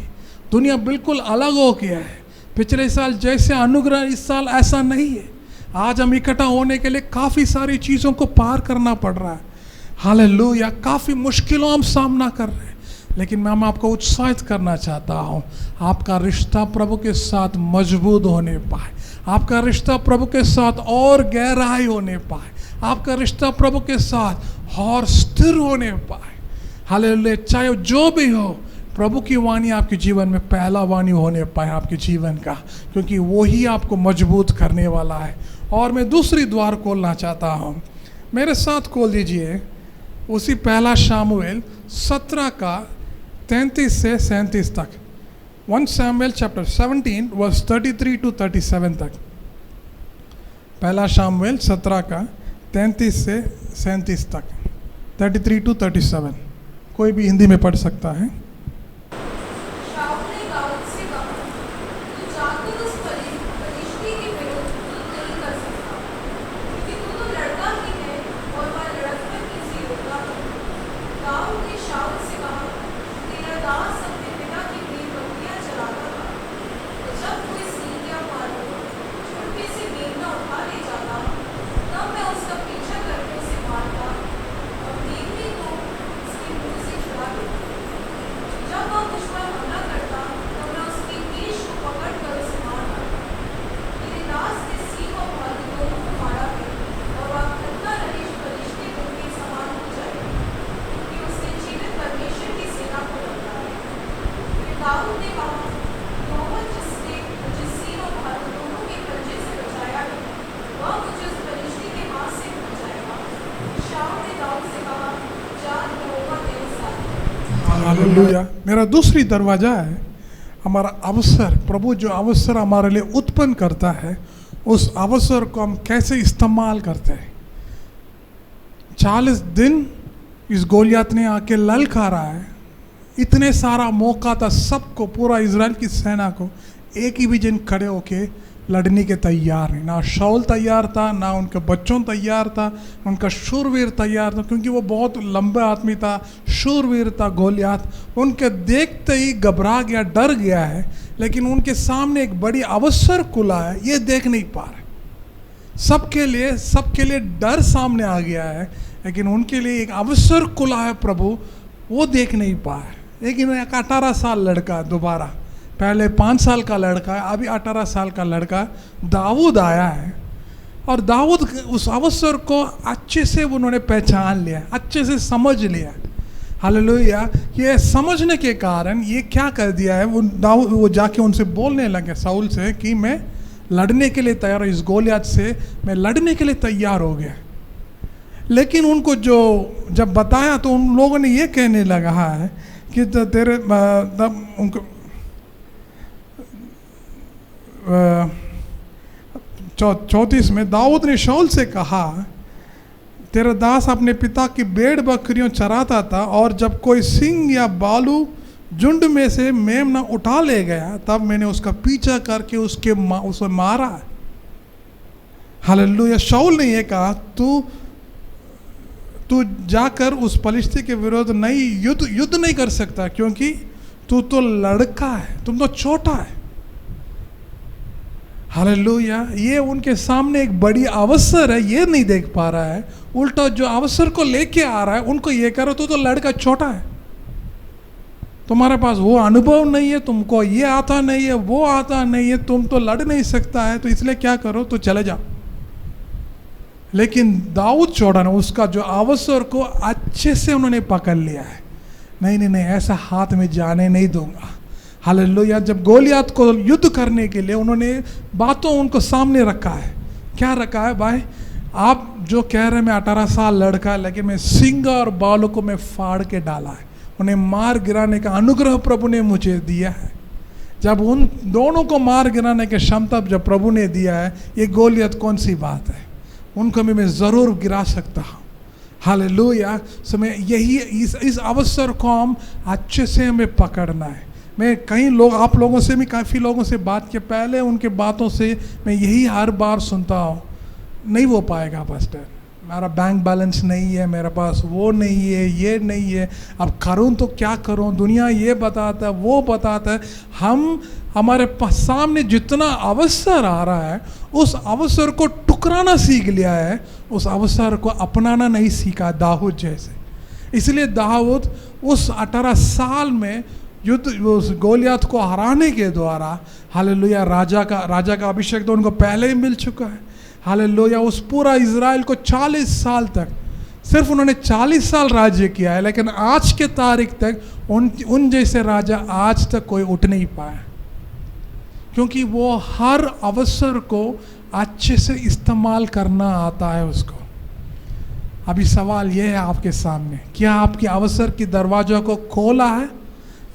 दुनिया बिल्कुल अलग हो गया है। पिछले साल जैसे अनुग्रह इस साल ऐसा नहीं है। आज हम इकट्ठा होने के लिए काफ़ी सारी चीज़ों को पार करना पड़ रहा है, हालेलुया। काफ़ी मुश्किलों हम सामना कर रहे हैं, लेकिन मैं आपको उत्साहित करना चाहता हूँ, आपका रिश्ता प्रभु के साथ मजबूत होने पाए, आपका रिश्ता प्रभु के साथ और गहराई होने पाए, आपका रिश्ता प्रभु के साथ और स्थिर होने पाए, हालेलुया। चाहे जो भी हो, प्रभु की वाणी आपके जीवन में पहला वाणी होने पाए आपके जीवन का, क्योंकि वो ही आपको मजबूत करने वाला है। और मैं दूसरी द्वार खोलना चाहता हूँ, मेरे साथ खोल दीजिए उसी पहला शामुएल 17 का 33 से 37 तक। 1 Samuel chapter 17 verse 33 to 37 तक। पहला शामुएल 17 का 33 से 37 तक, 33 to 37। कोई भी हिंदी में पढ़ सकता है। शाऊल ने दाऊद से कहा, तू जाकर उस फलिश्ती के विरुद्ध युद्ध नहीं कर सकता, क्योंकि तू तो लड़का ही है और वह लड़कपन की सी होता है। दाऊद ने शाऊल से कहा, तेरा दास अपने पिता की भेड़ बकरियां चराता था, तो जब कोई सिंह या भालू झुंड से मेमना उठा ले जाता, तब मैं उसका पीछा करके उसे मारता और मेमने को उसके मुंह से छुड़ा देता। जब वह मुझ पर हमला करता, तो मैं उसकी कीश को पकड़कर उसे मार डालता। मेरे दास ने सिंह और भालू दोनों को मारा है, और वह खतना रहे फलिश्ती के समान हो जाएगा, क्योंकि उसने जीवित परमेश्वर की सेना को लगा है। फिर दाऊद ने कहा, यहोवा जिसने मुझे सिंह और भालू दोनों के पंजे से बचाया है, वह मुझे उस फलिश्ती के हाथ से बचाएगा। शाऊल ने दाऊद से कहा, जा, यहोवा तेरे साथ है। हालेलुया। मेरा दूसरी दरवाजा है हमारा अवसर। प्रभु जो अवसर हमारे लिए उत्पन्न करता है, उस अवसर को हम कैसे इस्तेमाल करते हैं। 40 दिन इस गोलियत ने आके ललकारा है। इतने सारा मौका था सबको, पूरा इजराइल की सेना को एक ही भी दिन खड़े होके लड़ने के तैयार है। ना शाऊल तैयार था, ना उनके बच्चों तैयार था, उनका शूरवीर तैयार था, क्योंकि वो बहुत लंबा आदमी था, शूरवीर था गोलियत। उनके देखते ही घबरा गया, डर गया है, लेकिन उनके सामने एक बड़ी अवसर खुला है, ये देख नहीं पा रहे। सबके लिए डर सामने आ गया है, लेकिन उनके लिए एक अवसर खुला है प्रभु, वो देख नहीं पा रहे। लेकिन एक 18 साल लड़का, दोबारा पहले 5 साल का लड़का है, अभी 18 साल का लड़का दाऊद आया है, और दाऊद उस अवसर को अच्छे से उन्होंने पहचान लिया, अच्छे से समझ लिया। हालेलुया। ये समझने के कारण ये क्या कर दिया है, वो जाके उनसे बोलने लगे शाऊल से कि मैं लड़ने के लिए तैयार हूँ, इस गोलियत से मैं लड़ने के लिए तैयार हो गया। लेकिन उनको जो जब बताया तो उन लोगों ने ये कहने लगा है कि तेरे तब उनको 34 में दाऊद ने शाऊल से कहा, तेरा दास अपने पिता की भेड़ बकरियों चराता था, और जब कोई सिंह या बालू झुंड में से मेमना उठा ले गया तब मैंने उसका पीछा करके उसे मारा। हालेलुया। शाऊल ने यह कहा, तू जाकर उस फलिश्ती के विरुद्ध नहीं युद्ध नहीं कर सकता, क्योंकि तू तो लड़का है, तुम तो छोटा है। हालेलुया। ये उनके सामने एक बड़ी अवसर है, ये नहीं देख पा रहा है। उल्टा जो अवसर को लेके आ रहा है उनको ये करो, तू तो लड़का छोटा है, तुम्हारे पास वो अनुभव नहीं है, तुमको ये आता नहीं है, वो आता नहीं है, तुम तो लड़ नहीं सकता है, तो इसलिए क्या करो, तो चले जाओ। लेकिन दाऊद छोड़ा ना, उसका जो अवसर को अच्छे से उन्होंने पकड़ लिया है। नहीं नहीं नहीं, ऐसा हाथ में जाने नहीं दूंगा। हालेलुया। जब गोलियत को युद्ध करने के लिए उन्होंने बातों उनको सामने रखा है। क्या रखा है भाई? आप जो कह रहे हैं मैं 18 साल लड़का, लेकिन मैं सिंह और बालों को मैं फाड़ के डाला है, उन्हें मार गिराने का अनुग्रह प्रभु ने मुझे दिया है। जब उन दोनों को मार गिराने की क्षमता जब प्रभु ने दिया है, ये गोलियत कौन सी बात है? उनको भी मैं ज़रूर गिरा सकता हूँ। हालेलुया। समय यही इस अवसर को हम अच्छे से हमें पकड़ना है। मैं कई लोग, आप लोगों से भी काफ़ी लोगों से बात के पहले उनके बातों से मैं यही हर बार सुनता हूँ, नहीं हो पाएगा पास्टर, मेरा बैंक बैलेंस नहीं है, मेरे पास वो नहीं है, ये नहीं है, अब करूँ तो क्या करूँ, दुनिया ये बताता है, वो बताता है। हमारे सामने जितना अवसर आ रहा है उस अवसर को टुकराना सीख लिया है, उस अवसर को अपनाना नहीं सीखा दाऊद जैसे। इसलिए दाऊद उस 18 साल में युद्ध उस गोलियत को हराने के द्वारा, हालेलुया, राजा का अभिषेक तो उनको पहले ही मिल चुका है। हालेलुया। उस पूरा इज़राइल को 40 साल तक, सिर्फ उन्होंने 40 साल राज्य किया है, लेकिन आज के तारीख तक उन जैसे राजा आज तक कोई उठ नहीं पाया, क्योंकि वो हर अवसर को अच्छे से इस्तेमाल करना आता है उसको। अभी सवाल ये है आपके सामने, क्या आपके अवसर की दरवाजा को खोला है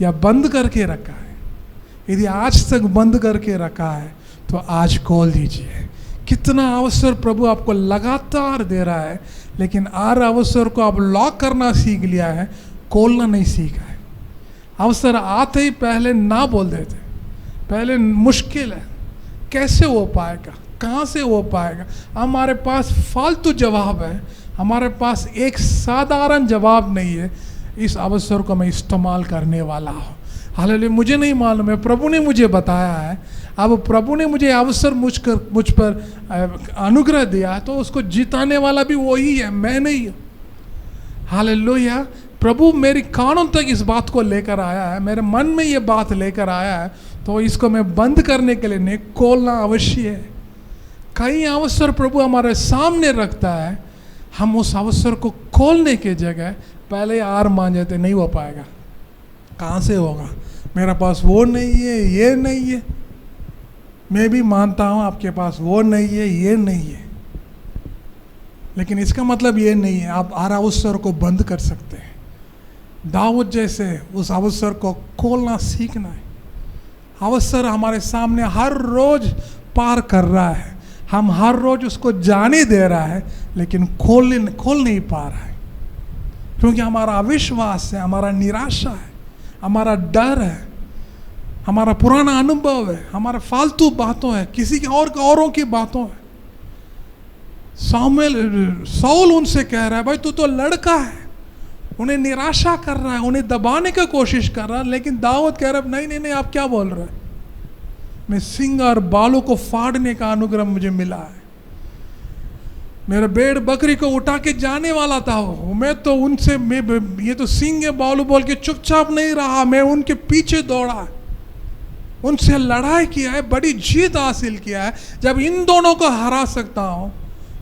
या बंद करके रखा है? यदि आज तक बंद करके रखा है तो आज खोल दीजिए। कितना अवसर प्रभु आपको लगातार दे रहा है, लेकिन हर अवसर को आप लॉक करना सीख लिया है, खोलना नहीं सीखा है। अवसर आते ही पहले ना बोल देते, पहले मुश्किल है, कैसे हो पाएगा, कहाँ से हो पाएगा। हमारे पास फालतू जवाब है, हमारे पास एक साधारण जवाब नहीं है। इस अवसर को मैं इस्तेमाल करने वाला हूँ। हालेलुया। मुझे नहीं मालूम है, प्रभु ने मुझे बताया है। अब प्रभु ने मुझे अवसर मुझ पर अनुग्रह दिया, तो उसको जिताने वाला भी वही है, मैं नहीं हूँ। हालेलुया। प्रभु मेरी कानों तक इस बात को लेकर आया है, मेरे मन में ये बात लेकर आया है, तो इसको मैं बंद करने के लिए नहीं, खोलना अवश्य है। कई अवसर प्रभु हमारे सामने रखता है, हम उस अवसर को खोलने के जगह पहले हार मान जाते, नहीं हो पाएगा, कहाँ से होगा, मेरे पास वो नहीं है, ये नहीं है। मैं भी मानता हूँ आपके पास वो नहीं है, ये नहीं है, लेकिन इसका मतलब ये नहीं है आप हर अवसर को बंद कर सकते हैं। दाऊद जैसे उस अवसर को खोलना सीखना है। अवसर हमारे सामने हर रोज पार कर रहा है, हम हर रोज उसको जाने दे रहा है, लेकिन खोल नहीं पा रहा है, क्योंकि हमारा अविश्वास है, हमारा निराशा है, हमारा डर है, हमारा पुराना अनुभव है, हमारा फालतू बातों है, किसी के औरों की बातों है। साउल उनसे कह रहा है, भाई तू तो लड़का है, उन्हें निराशा कर रहा है, उन्हें दबाने का कोशिश कर रहा है, लेकिन दाऊद कह रहा है नहीं नहीं नहीं, आप क्या बोल रहे हैं, मैं सिंह और बालों को फाड़ने का अनुग्रह मुझे मिला है, मेरे भेड़ बकरी को उठा के जाने वाला था वो, मैं तो उनसे ये तो सिंह है बालू बोल के चुपचाप नहीं रहा, मैं उनके पीछे दौड़ा, उनसे लड़ाई किया है, बड़ी जीत हासिल किया है। जब इन दोनों को हरा सकता हूं,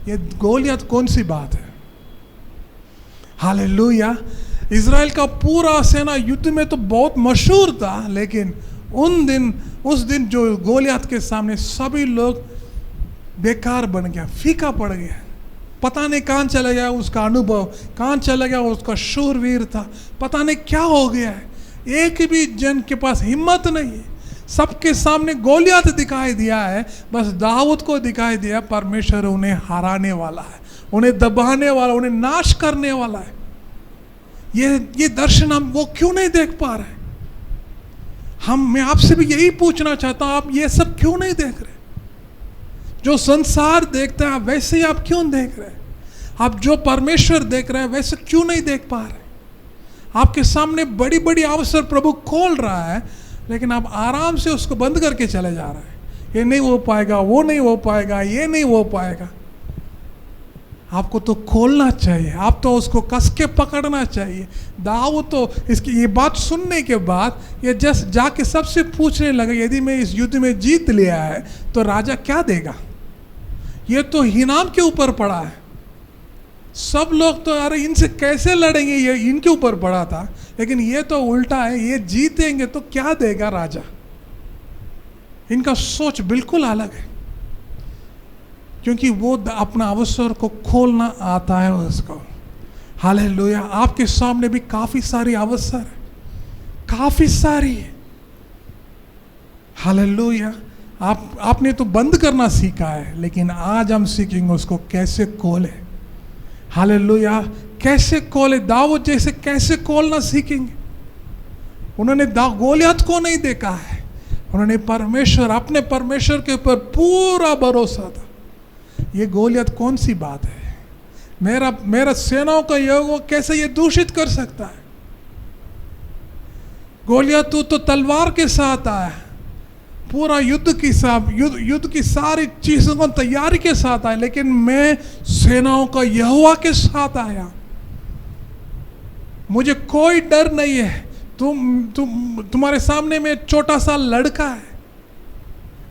ये गोलियत कौन सी बात है। हालेलुया। इज़राइल का पूरा सेना युद्ध में तो बहुत मशहूर था, लेकिन उस दिन जो गोलियत के सामने सभी लोग बेकार बन गया, फीका पड़ गया, पता नहीं कहाँ चला गया उसका अनुभव, कहाँ चला गया उसका शूरवीर था, पता नहीं क्या हो गया है। एक भी जन के पास हिम्मत नहीं है। सबके सामने गोलियत दिखाई दिया है, बस दाऊद को दिखाई दिया परमेश्वर उन्हें हराने वाला है, उन्हें दबाने वाला, उन्हें नाश करने वाला है। ये दर्शन हम वो क्यों नहीं देख पा रहे? मैं आपसे भी यही पूछना चाहता हूं, आप ये सब क्यों नहीं देख रहे? जो संसार देखता है वैसे ही आप क्यों देख रहे हैं? आप जो परमेश्वर देख रहे हैं वैसे क्यों नहीं देख पा रहे? आपके सामने बड़ी बड़ी अवसर प्रभु खोल रहा है, लेकिन आप आराम से उसको बंद करके चले जा रहे हैं। ये नहीं हो पाएगा, वो नहीं हो पाएगा, ये नहीं हो पाएगा। आपको तो खोलना चाहिए, आप तो उसको कस के पकड़ना चाहिए। दाऊद तो इसकी ये बात सुनने के बाद ये जस्ट जाके सबसे पूछने लगा, यदि मैं इस युद्ध में जीत लिया है तो राजा क्या देगा? ये तो हिनाम के ऊपर पड़ा है। सब लोग तो अरे इनसे कैसे लड़ेंगे, ये इनके ऊपर पड़ा था, लेकिन ये तो उल्टा है, ये जीतेंगे तो क्या देगा राजा? इनका सोच बिल्कुल अलग है, क्योंकि वो अपना अवसर को खोलना आता है उसको। हालेलुया। आपके सामने भी काफी सारी अवसर है, काफी सारी है। हालेलुया। आपने तो बंद करना सीखा है, लेकिन आज हम सीखेंगे उसको कैसे खोले। हालेलुया। कैसे खोले, दाऊद जैसे कैसे खोलना सीखेंगे। उन्होंने गोलियत को नहीं देखा है, उन्होंने परमेश्वर, अपने परमेश्वर के ऊपर पूरा भरोसा था। ये गोलियत कौन सी बात है? मेरा सेनाओं का यहोवा कैसे ये दूषित कर सकता है? गोलियत तो तलवार के साथ आया, पूरा युद्ध की सारी चीजों को तैयारी के साथ आया, लेकिन मैं सेनाओं का यहोवा के साथ आया। मुझे कोई डर नहीं है। तुम्हारे सामने में छोटा सा लड़का है,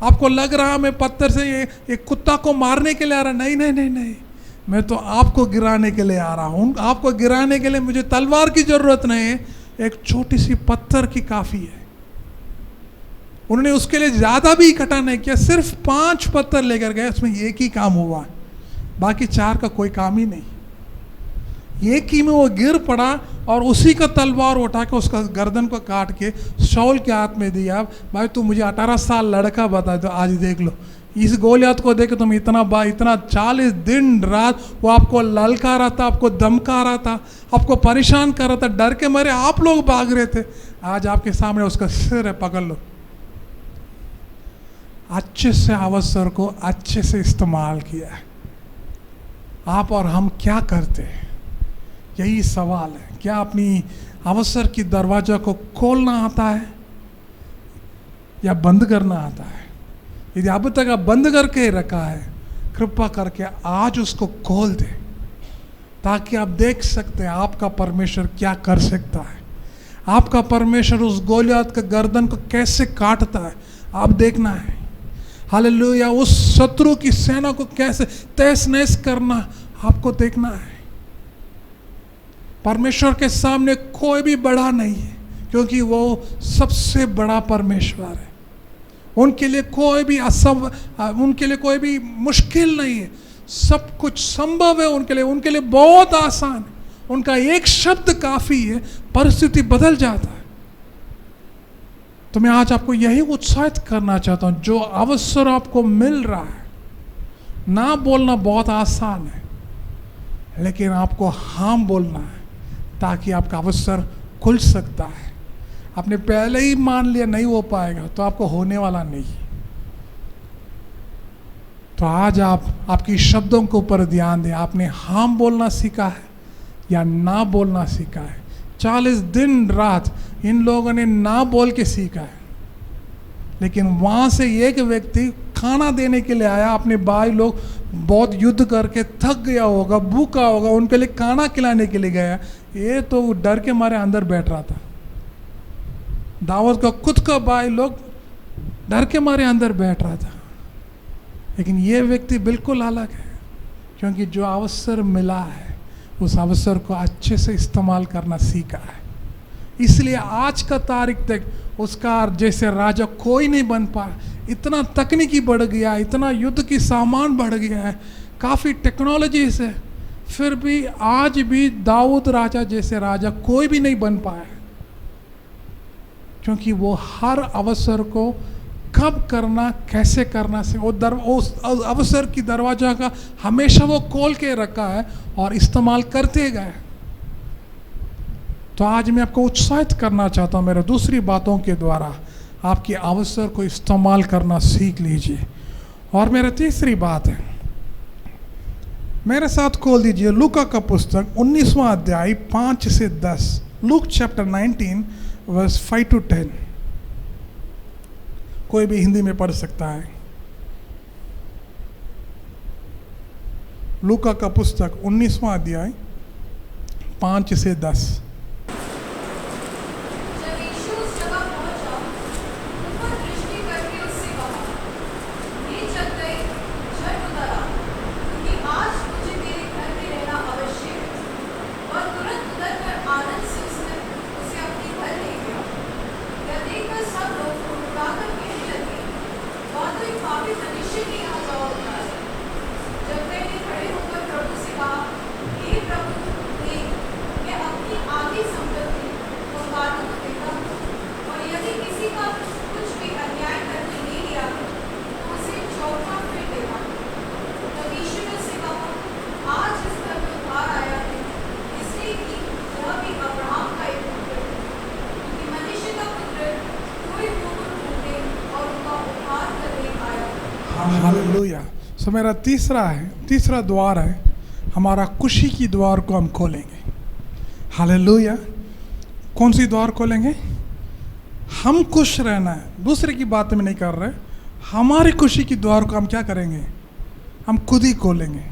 आपको लग रहा मैं पत्थर से ये कुत्ता को मारने के लिए आ रहा। नहीं नहीं नहीं नहीं, मैं तो आपको गिराने के लिए आ रहा हूँ। आपको गिराने के लिए मुझे तलवार की जरूरत नहीं है, एक छोटी सी पत्थर की काफी है। उन्होंने उसके लिए ज्यादा भी इकट्ठा नहीं किया, सिर्फ 5 पत्थर लेकर गए, उसमें एक ही काम हुआ, बाकी 4 का कोई काम ही नहीं। एक ही में वो गिर पड़ा और उसी का तलवार उठा के उसका गर्दन को काट के शाऊल के हाथ में दिया। भाई तू मुझे 18 साल लड़का बता दो, आज देख लो इस गोलियत को देख तुम इतना 40 दिन रात वो आपको ललका रहा था, आपको धमका रहा था, आपको परेशान कर रहा था, डर के मारे आप लोग भाग रहे थे। आज आपके सामने उसका सिर है, पकड़ लो। अच्छे से अवसर को अच्छे से इस्तेमाल किया है। आप और हम क्या करते हैं, यही सवाल है। क्या अपनी अवसर की दरवाजा को खोलना आता है या बंद करना आता है? यदि अब तक आप बंद करके रखा है, कृपा करके आज उसको खोल दे, ताकि आप देख सकते हैं आपका परमेश्वर क्या कर सकता है। आपका परमेश्वर उस गोलियत के गर्दन को कैसे काटता है, आप देखना है। हालेलुया। उस शत्रु की सेना को कैसे तहस नहस करना आपको देखना है। परमेश्वर के सामने कोई भी बड़ा नहीं है, क्योंकि वो सबसे बड़ा परमेश्वर है। उनके लिए कोई भी मुश्किल नहीं है, सब कुछ संभव है उनके लिए बहुत आसान है। उनका एक शब्द काफी है, परिस्थिति बदल जाता है। तो मैं आज आपको यही उत्साहित करना चाहता हूं, जो अवसर आपको मिल रहा है, ना बोलना बहुत आसान है, लेकिन आपको हाँ बोलना है, ताकि आपका अवसर खुल सकता है। आपने पहले ही मान लिया नहीं हो पाएगा, तो आपको होने वाला नहीं। तो आज आपकी शब्दों के ऊपर ध्यान दें। आपने हाँ बोलना सीखा है या ना बोलना सीखा है? 40 दिन रात इन लोगों ने ना बोल के सीखा है, लेकिन वहां से एक व्यक्ति खाना देने के लिए आया। अपने भाई लोग बहुत युद्ध करके थक गया होगा, भूखा होगा, उनके लिए खाना खिलाने के लिए गया। ये तो डर के मारे अंदर बैठ रहा था। दाऊद का खुद का भाई लोग डर के मारे अंदर बैठ रहा था, लेकिन ये व्यक्ति बिल्कुल अलग है, क्योंकि जो अवसर मिला है उस अवसर को अच्छे से इस्तेमाल करना सीखा है। इसलिए आज का तारीख तक उसका जैसे राजा कोई नहीं बन पाया। इतना तकनीकी बढ़ गया, इतना युद्ध की सामान बढ़ गया है, काफ़ी टेक्नोलॉजी से, फिर भी आज भी दाऊद राजा जैसे राजा कोई भी नहीं बन पाया, क्योंकि वो हर अवसर को कब करना कैसे करना से उस अवसर की दरवाजा का हमेशा वो खोल के रखा है और इस्तेमाल करते गए। तो आज मैं आपको उत्साहित करना चाहता हूँ मेरे दूसरी बातों के द्वारा, आपके अवसर को इस्तेमाल करना सीख लीजिए। और मेरा तीसरी बात है, मेरे साथ खोल दीजिए लूका का पुस्तक 19वां अध्याय 5 से 10। Luke chapter 19 verse 5 to 10। कोई भी हिंदी में पढ़ सकता है। लूका का पुस्तक 19वां अध्याय 5 से 10। जब यीशु उस जगह पहुंचा, ऊपर दृष्टि करके उससे कहा, नीच जग गई, झट उतर आ, क्योंकि आज मुझे तेरे घर में रहना आवश्यक है। और तुरंत उतरकर आनंद से उसने उसे अपने घर ले गया। यह देखकर सब लोग उड़ाकर कहने लगे, वह तो एक पापी मनुष्य के यहाँ जा उतरा है। जब मैंने खड़े होकर प्रभु से कहा, हे प्रभु, देख, मैं अपनी आधी संपत्ति कंगालों को देता हूँ, और यदि किसी का कुछ भी अन्याय करने ले लिया है, तो उसे चौथा फिर देता हूँ। तब यीशु ने उससे कहा, आज इस घर में उद्धार आया है, इसलिए कि वह भी अब्राहम का एक पुत्र है। क्योंकि मनुष्य का पुत्र कोई मुकुट ढूंढने और उनका उद्धार करने आया है। हालेलुया। सो मेरा तीसरा द्वार है, हमारा खुशी की द्वार को हम खोलेंगे। हालेलुया। कौन सी द्वार खोलेंगे? हम खुश रहना है, दूसरे की बात में नहीं कर रहे। हमारी खुशी की द्वार को हम क्या करेंगे? हम खुद ही खोलेंगे।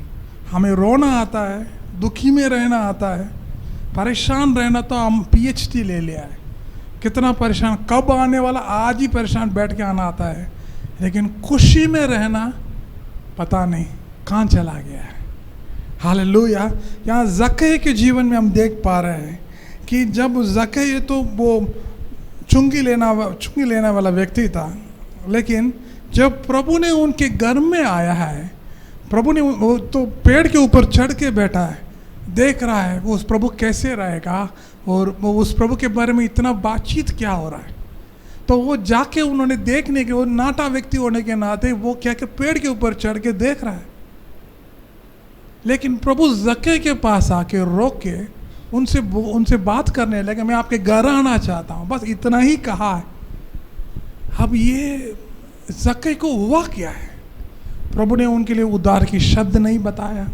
हमें रोना आता है, दुखी में रहना आता है, परेशान रहना तो हम PhD ले लिया है। कितना परेशान, कब आने वाला, आज ही परेशान बैठ के आना आता है। लेकिन खुशी में रहना पता नहीं कहाँ चला गया है। हालेलुया। यहाँ ज़क्कई के जीवन में हम देख पा रहे हैं कि जब ज़क्कई तो वो चुंगी लेने वाला व्यक्ति था, लेकिन जब प्रभु ने उनके घर में आया है, प्रभु ने वो तो पेड़ के ऊपर चढ़ के बैठा है, देख रहा है वो उस प्रभु कैसे रहेगा और वो उस प्रभु के बारे में इतना बातचीत क्या हो रहा है। तो वो जाके उन्होंने देखने के, वो नाटा व्यक्ति होने के नाते वो क्या कि पेड़ के ऊपर चढ़ के देख रहा है। लेकिन प्रभु ज़क्कई के पास आके रोक के उनसे बात करने लगे, मैं आपके घर आना चाहता हूँ, बस इतना ही कहा है। अब ये ज़क्कई को हुआ क्या है? प्रभु ने उनके लिए उद्धार की शब्द नहीं बताया,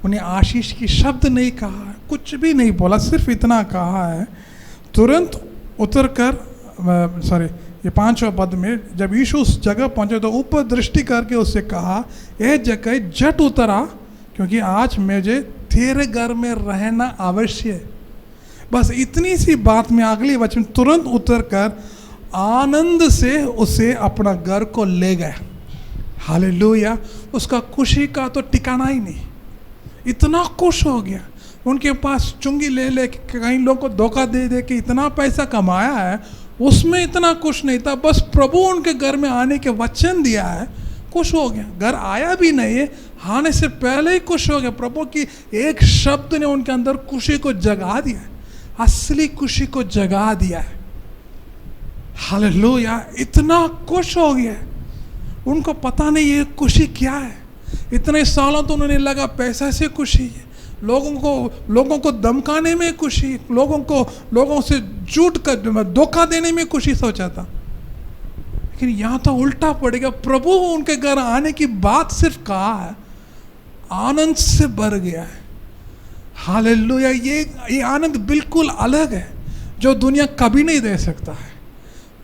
उन्हें आशीष की शब्द नहीं कहा, कुछ भी नहीं बोला, सिर्फ इतना कहा है। तुरंत उतर कर ये 5वां पद में जब यीशु उस जगह पहुंचे तो ऊपर दृष्टि करके उससे कहा, ए ज़क्कई, झट उतर आ, क्योंकि आज मुझे तेरे घर में रहना अवश्य है। बस इतनी सी बात में अगली वचन तुरंत उतर कर आनंद से उसे अपना घर को ले गया। हालेलुया। उसका खुशी का तो ठिकाना ही नहीं, इतना खुश हो गया। उनके पास चुंगी ले कई लोगों को धोखा दे के इतना पैसा कमाया है, उसमें इतना खुश नहीं था। बस प्रभु उनके घर में आने के वचन दिया है, खुश हो गया। घर आया भी नहीं है, आने से पहले ही खुश हो गया। प्रभु की एक शब्द ने उनके अंदर खुशी को जगा दिया, असली खुशी को जगा दिया है। हालेलुया। इतना खुश हो गया, उनको पता नहीं ये खुशी क्या है। इतने सालों तो उन्होंने लगा पैसा से खुशी है, लोगों को धमकाने में खुशी, लोगों से झूठ कर धोखा देने में खुशी सोचा था। लेकिन यहाँ तो उल्टा पड़ेगा। प्रभु उनके घर आने की बात सिर्फ कहा है, आनंद से भर गया है। हालेलुया। ये आनंद बिल्कुल अलग है जो दुनिया कभी नहीं दे सकता है।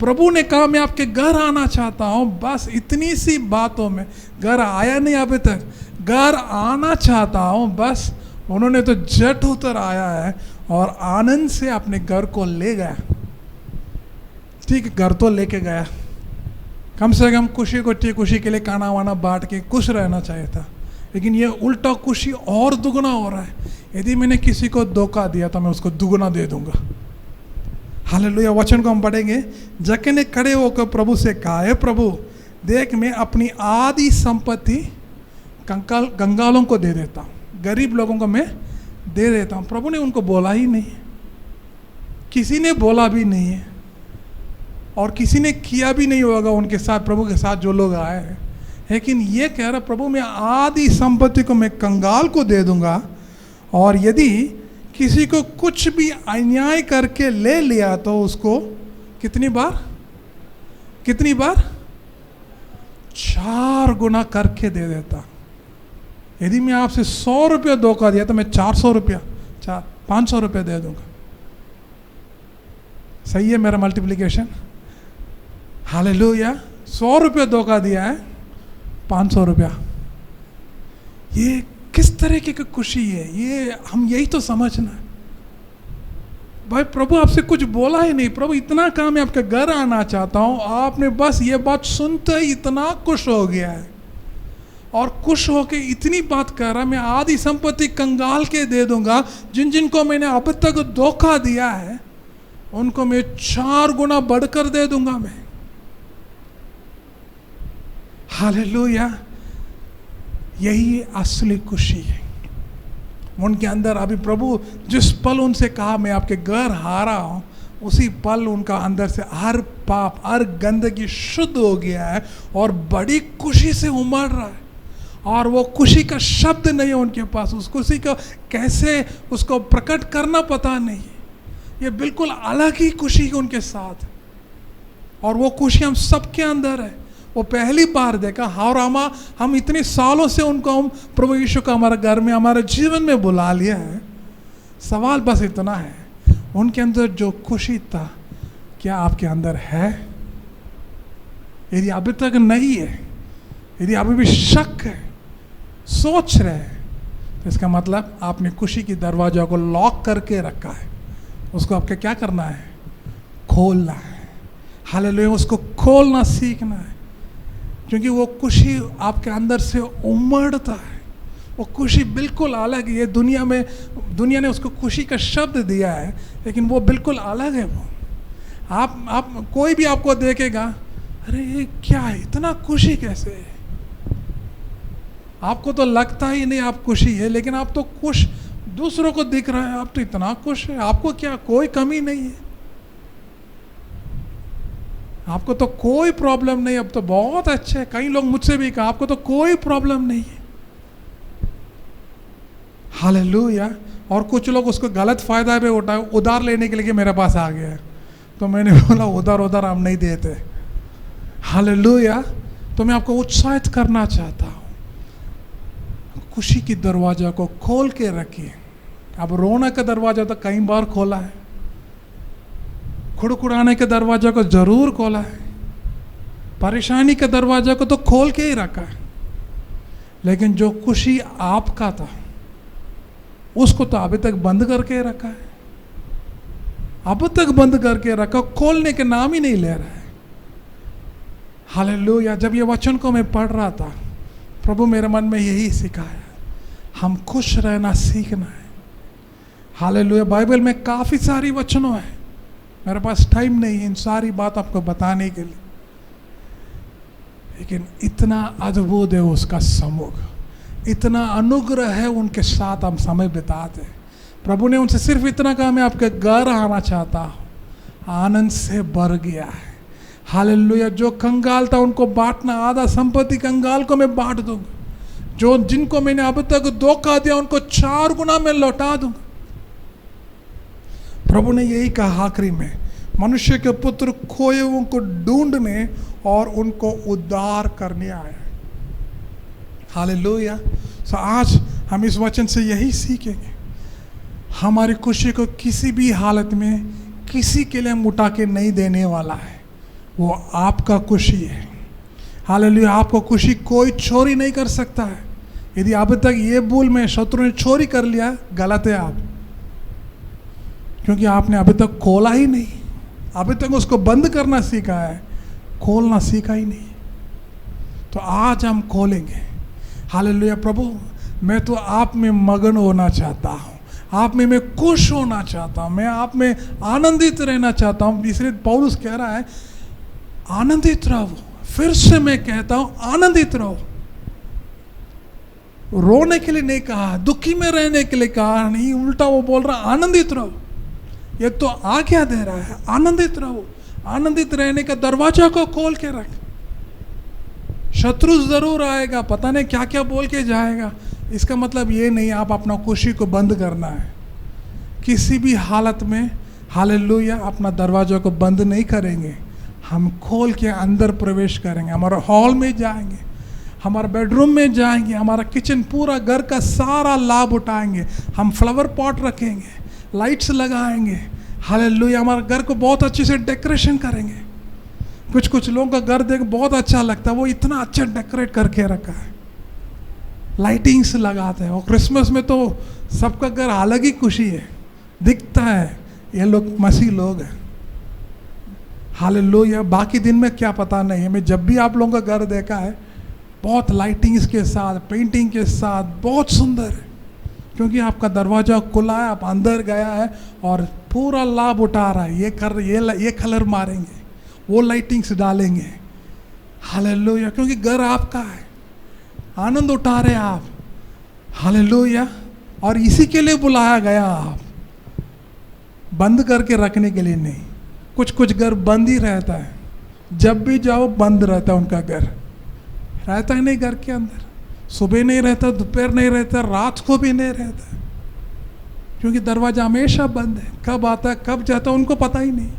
प्रभु ने कहा मैं आपके घर आना चाहता हूँ, बस इतनी सी बातों में, घर आया नहीं अभी तक, घर आना चाहता हूँ, बस उन्होंने तो झट उतर आया है और आनंद से अपने घर को ले गया। ठीक, घर तो लेके गया, कम से कम खुशी के लिए खाना वाना बांट के खुश रहना चाहिए था। लेकिन ये उल्टा खुशी और दुगना हो रहा है। यदि मैंने किसी को धोखा दिया तो मैं उसको दुगना दे दूंगा। हालेलुया। वचन को हम पढ़ेंगे। ज़क्कई ने खड़े होकर प्रभु से कहा, हे प्रभु, देख मैं अपनी आधी संपत्ति कंगालों को दे देता हूँ, गरीब लोगों को मैं दे देता हूँ। प्रभु ने उनको बोला ही नहीं, किसी ने बोला भी नहीं है, और किसी ने किया भी नहीं होगा उनके साथ, प्रभु के साथ जो लोग आए हैं। लेकिन ये कह रहा, प्रभु मैं आधी संपत्ति को मैं कंगाल को दे दूंगा, और यदि किसी को कुछ भी अन्याय करके ले लिया तो उसको कितनी बार 4 गुना करके दे देता। यदि मैं आपसे 100 रुपया धोखा दिया तो मैं 400 रुपया 500 रुपया दे दूंगा। सही है मेरा मल्टीप्लिकेशन? हालेलुया। 100 रुपया धोखा दिया है, 500 रुपया। ये किस तरीके की खुशी है? ये हम यही तो समझना है भाई। प्रभु आपसे कुछ बोला ही नहीं, प्रभु इतना काम मैं आपके घर आना चाहता हूं, आपने बस ये बात सुनते ही इतना खुश हो गया है, और खुश होके इतनी बात कर रहा है, मैं आधी संपत्ति कंगाल के दे दूंगा। जिन जिनको मैंने अब तक धोखा दिया है उनको मैं 4 गुना बढ़कर दे दूंगा मैं। हालेलुया। यही असली खुशी है उनके अंदर। अभी प्रभु जिस पल उनसे कहा मैं आपके घर आ रहा हूं, उसी पल उनका अंदर से हर पाप, हर गंदगी शुद्ध हो गया है, और बड़ी खुशी से उमड़ रहा है। और वो खुशी का शब्द नहीं है उनके पास, उस खुशी को कैसे उसको प्रकट करना पता नहीं। ये बिल्कुल अलग ही खुशी है उनके साथ, और वो खुशी हम सबके अंदर है। वो पहली बार देखा, और हम इतने सालों से उनको हम प्रभु यीशु का हमारे घर में, हमारे जीवन में बुला लिया है। सवाल बस इतना है, उनके अंदर जो खुशी था क्या आपके अंदर है? यदि अभी तक नहीं है, यदि अभी भी शक है, सोच रहे हैं, तो इसका मतलब आपने खुशी की दरवाजा को लॉक करके रखा है। उसको आपके क्या करना है? खोलना है। हालेलुया। उसको खोलना सीखना है, क्योंकि वो खुशी आपके अंदर से उमड़ता है। वो खुशी बिल्कुल अलग है। ये दुनिया ने उसको खुशी का शब्द दिया है, लेकिन वो बिल्कुल अलग है। वो आप कोई भी आपको देखेगा, अरे ये क्या है, इतना खुशी कैसे है? आपको तो लगता ही नहीं आप खुशी है, लेकिन आप तो खुश, दूसरों को दिख रहा है आप तो इतना खुश है। आपको क्या कोई कमी नहीं है? आपको तो कोई प्रॉब्लम नहीं, अब तो बहुत अच्छे है। कई लोग मुझसे भी कहा आपको तो कोई प्रॉब्लम नहीं है। हालेलुया। और कुछ लोग उसको गलत फायदा भी उठाए, उधार लेने के लिए मेरे पास आ गया है, तो मैंने बोला उधार हम नहीं देते। हालेलुया। तो मैं आपको उत्साहित करना चाहता हूँ, खुशी की दरवाजा को खोल के रखिए। अब रोना का दरवाजा तो कई बार खोला है, खुड़खुड़ाने के दरवाजा को जरूर खोला है, परेशानी के दरवाजा को तो खोल के ही रखा है, लेकिन जो खुशी आपका था उसको तो अभी तक बंद करके रखा है। अब तक बंद करके रखा, खोलने के नाम ही नहीं ले रहा है। हालेलुया। जब ये वचन को मैं पढ़ रहा था, प्रभु मेरे मन में यही सिखाया, हम खुश रहना सीखना है। हालेलुया। बाइबल में काफ़ी सारी वचनों है, मेरे पास टाइम नहीं है इन सारी बात आपको बताने के लिए, लेकिन इतना अद्भुत है उसका समूह, इतना अनुग्रह है उनके साथ हम समय बिताते। प्रभु ने उनसे सिर्फ इतना कहा, मैं आपके घर आना चाहता हूँ, आनंद से भर गया है। हालेलुया। जो कंगाल था उनको बांटना, आधा संपत्ति कंगाल को मैं बांट दूंगा। जो जिनको मैंने अब तक धोखा दिया उनको 4 गुना मैं लौटा दूंगा। प्रभु ने यही कहा आखिरी में, मनुष्य के पुत्र खोए हुओं को ढूंढने और उनको उद्धार करने आया। हालेलुया। सो आज हम इस वचन से यही सीखेंगे, हमारी खुशी को किसी भी हालत में किसी के लिए मुटा के नहीं देने वाला है। वो आपका खुशी है। हालेलुया। आपको खुशी कोई चोरी नहीं कर सकता है। यदि अब तक ये भूल में शत्रु ने चोरी कर लिया, गलत है आप, क्योंकि आपने अभी तक खोला ही नहीं। अभी तक उसको बंद करना सीखा है, खोलना सीखा ही नहीं। तो आज हम खोलेंगे। हालेलुया। प्रभु मैं तो आप में मगन होना चाहता हूँ, आप में मैं खुश होना चाहता हूँ, मैं आप में आनंदित रहना चाहता हूँ। इसलिए पौलुस कह रहा है आनंदित रहो। फिर से मैं कहता हूँ आनंदित रहो। रोने के लिए नहीं कहा, दुखी में रहने के लिए कहा नहीं, उल्टा वो बोल रहा आनंदित रहो। ये तो आज्ञा दे रहा है, आनंदित रहो। आनंदित रहने का दरवाजा को खोल के रख। शत्रु जरूर आएगा, पता नहीं क्या क्या बोल के जाएगा, इसका मतलब ये नहीं आप अपना खुशी को बंद करना है। किसी भी हालत में हालेलुया अपना दरवाजा को बंद नहीं करेंगे, हम खोल के अंदर प्रवेश करेंगे। हमारा हॉल में जाएंगे, हमारा बेडरूम में जाएंगे, हमारा किचन, पूरा घर का सारा लाभ उठाएंगे। हम फ्लावर पॉट रखेंगे, लाइट्स लगाएंगे, हालेलुया। हमारे घर को बहुत अच्छे से डेकोरेशन करेंगे। कुछ लोगों का घर देख बहुत अच्छा लगता है, वो इतना अच्छा डेकोरेट करके रखा है, लाइटिंग्स लगाते हैं। और क्रिसमस में तो सबका घर अलग ही खुशी है, दिखता है ये लोग मसीह लोग हैं, हालेलुया। बाकी दिन में क्या पता नहीं है। मैं जब भी आप लोगों का घर देखा है, बहुत लाइटिंग्स के साथ, पेंटिंग के साथ, बहुत सुंदर है, क्योंकि आपका दरवाजा खुला है, आप अंदर गया है और पूरा लाभ उठा रहा है। ये कलर मारेंगे, वो लाइटिंग्स डालेंगे, हालेलुया, क्योंकि घर आपका है, आनंद उठा रहे आप, हालेलुया। और इसी के लिए बुलाया गया आप, बंद करके रखने के लिए नहीं। कुछ घर बंद ही रहता है, जब भी जाओ बंद रहता है, उनका घर रहता ही नहीं घर के अंदर। सुबह नहीं रहता, दोपहर नहीं रहता, रात को भी नहीं रहता, क्योंकि दरवाजा हमेशा बंद है। कब आता है कब जाता है उनको पता ही नहीं।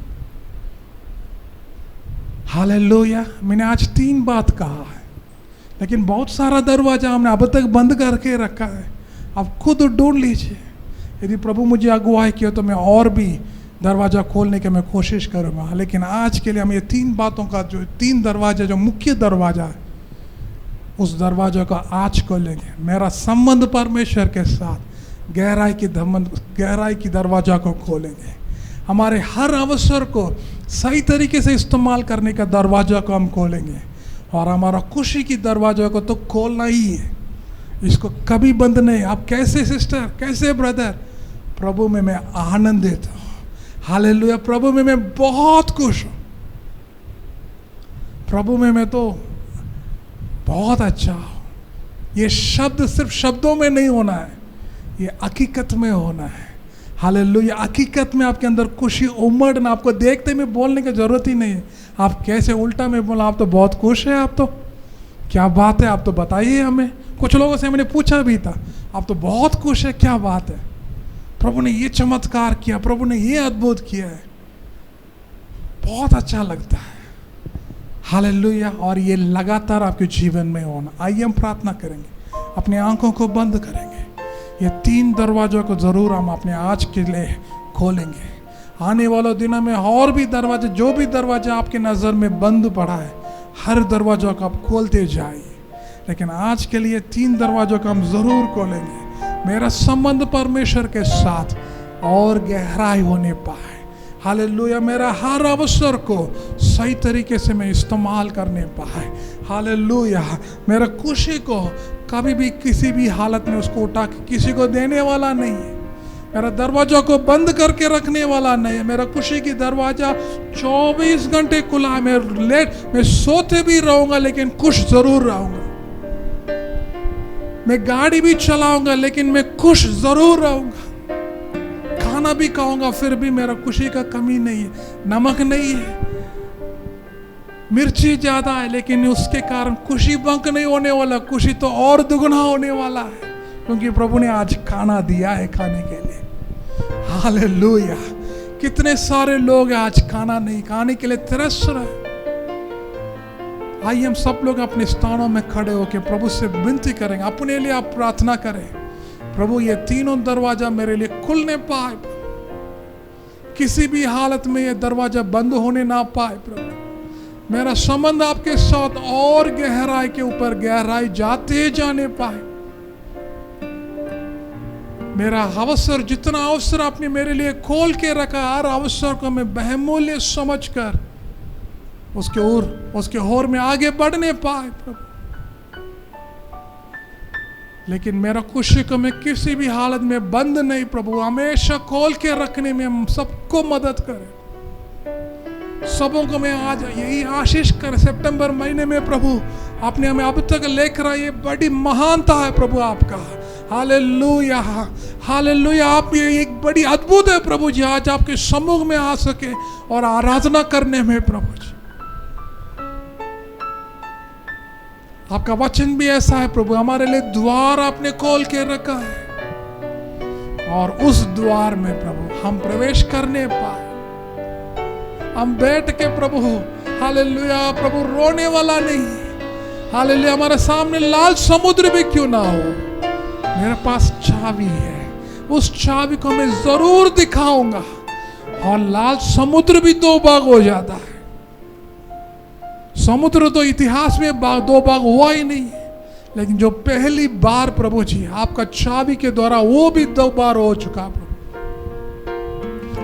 हालेलुया। मैंने आज 3 बात कहा है, लेकिन बहुत सारा दरवाजा हमने अब तक बंद करके रखा है। आप खुद ढूंढ लीजिए। यदि प्रभु मुझे अगुवाई किया तो मैं और भी दरवाज़ा खोलने की मैं कोशिश करूँगा। लेकिन आज के लिए हम ये 3 बातों का, जो 3 दरवाजा, जो मुख्य दरवाज़ा है, उस दरवाज़ा को आज खोलेंगे। मेरा संबंध परमेश्वर के साथ गहराई की दरवाज़ा को खोलेंगे। हमारे हर अवसर को सही तरीके से इस्तेमाल करने का दरवाज़ा को हम खोलेंगे। और हमारा खुशी की दरवाज़ा को तो खोलना ही है, इसको कभी बंद नहीं। आप कैसे सिस्टर, कैसे ब्रदर? प्रभु में मैं आनंदित हूँ, हालेलुया। प्रभु में मैं बहुत खुश हूँ, प्रभु में मैं तो बहुत अच्छा हूँ। ये शब्द सिर्फ शब्दों में नहीं होना है, ये हकीकत में होना है, हालेलुया। हकीकत में आपके अंदर खुशी उमड़ना, आपको देखते में बोलने की जरूरत ही नहीं है। आप कैसे उल्टा में बोला, आप तो बहुत खुश हैं, आप तो क्या बात है, आप तो बताइए हमें। कुछ लोगों से मैंने पूछा भी था, आप तो बहुत खुश है, क्या बात है? प्रभु ने ये चमत्कार किया, प्रभु ने ये अद्भुत किया है, बहुत अच्छा लगता है, हालेलुया। और ये लगातार आपके जीवन में होना। आइए हम प्रार्थना करेंगे, अपनी आंखों को बंद करेंगे। ये 3 दरवाजों को जरूर हम अपने आज के लिए खोलेंगे। आने वाले दिनों में और भी दरवाजे, जो भी दरवाजा आपके नज़र में बंद पड़ा है, हर दरवाजा को आप खोलते जाइए। लेकिन आज के लिए 3 दरवाजों को हम जरूर खोलेंगे। मेरा संबंध परमेश्वर के साथ और गहराई होने पाए, हालेलुया। मेरा हर अवसर को सही तरीके से मैं इस्तेमाल करने पाए, हालेलुया। मेरा खुशी को कभी भी किसी भी हालत में उसको उठा के किसी को देने वाला नहीं है। मेरा दरवाजा को बंद करके रखने वाला नहीं है। मेरा खुशी की दरवाजा 24 घंटे खुला है। मैं सोते भी रहूंगा लेकिन खुश जरूर रहूंगा। मैं गाड़ी भी चलाऊंगा लेकिन मैं खुश जरूर रहूंगा। खाना भी खाऊंगा फिर भी मेरा खुशी का कमी नहीं है। नमक नहीं है, मिर्ची ज्यादा है, लेकिन उसके कारण खुशी बंक नहीं होने वाला, खुशी तो और दुगना होने वाला है, क्योंकि प्रभु ने आज खाना दिया है खाने के लिए, हालेलुया। कितने सारे लोग आज खाना नहीं खाने के लिए तरस रहे। आइए हम सब लोग अपने स्थानों में खड़े होकर प्रभु से विनती करेंगे, अपने लिए आप प्रार्थना करें, प्रभु ये 3 दरवाजा मेरे लिए खुलने पाए, किसी भी हालत में ये दरवाजा बंद होने ना पाए। प्रभु मेरा संबंध आपके साथ और गहराई के ऊपर गहराई जाते जाने पाए। मेरा अवसर, जितना अवसर आपने मेरे लिए खोल के रखा, हर अवसर को मैं बहुमूल्य समझकर उसके ओर में आगे बढ़ने पाए प्रभु। लेकिन मेरा खुशी को मैं किसी भी हालत में बंद नहीं, प्रभु हमेशा खोल के रखने में हम सबको मदद करें। सबों को मैं आज यही आशीष कर, सितंबर महीने में प्रभु आपने हमें अब तक लेकर आए, ये बड़ी महानता है प्रभु आपका। Hallelujah, hallelujah. आप ये एक बड़ी अद्भुत है प्रभु जी, आज आपके सम्मुख में आ सके और आराधना करने में प्रभु जी। आपका वचन भी ऐसा है प्रभु, हमारे लिए द्वार आपने खोल के रखा है और उस द्वार में प्रभु हम प्रवेश करने पाए। हम बैठ के प्रभु हालेलुया प्रभु रोने वाला नहीं, हालेलुया हमारे सामने लाल समुद्र भी क्यों ना हो, मेरे पास चाबी है, उस चाबी को मैं जरूर दिखाऊंगा और लाल समुद्र भी 2 भाग हो जाता है। समुद्र तो इतिहास में 2 भाग हुआ ही नहीं, लेकिन जो पहली बार प्रभु जी आपका चाबी के द्वारा वो भी 2 बार हो चुका प्रभु।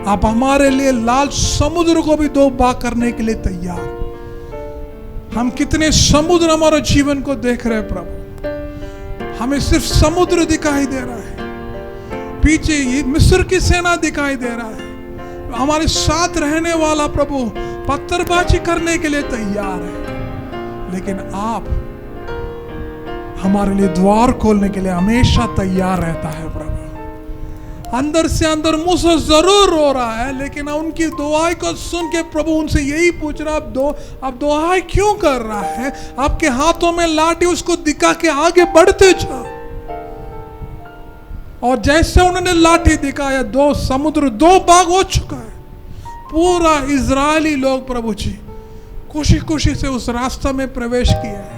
आप हमारे लिए लाल समुद्र को भी 2 भाग करने के लिए तैयार। हम कितने समुद्र हमारे जीवन को देख रहे हैं प्रभु, हमें सिर्फ समुद्र दिखाई दे रहा है, पीछे ये मिस्र की सेना दिखाई दे रहा है, हमारे साथ रहने वाला प्रभु पत्थरबाजी करने के लिए तैयार है, लेकिन आप हमारे लिए द्वार खोलने के लिए हमेशा तैयार रहता है प्रभु। अंदर से अंदर मूसा जरूर रो रहा है, लेकिन उनकी दुआई को सुन के प्रभु उनसे यही पूछ रहा, अब दुआई क्यों कर रहा है? आपके हाथों में लाठी, उसको दिखा के आगे बढ़ते जाओ। और जैसे उन्होंने लाठी दिखाया, 2 समुद्र 2 भाग हो चुका है। पूरा इजरायली लोग प्रभु जी खुशी खुशी से उस रास्ते में प्रवेश किया है।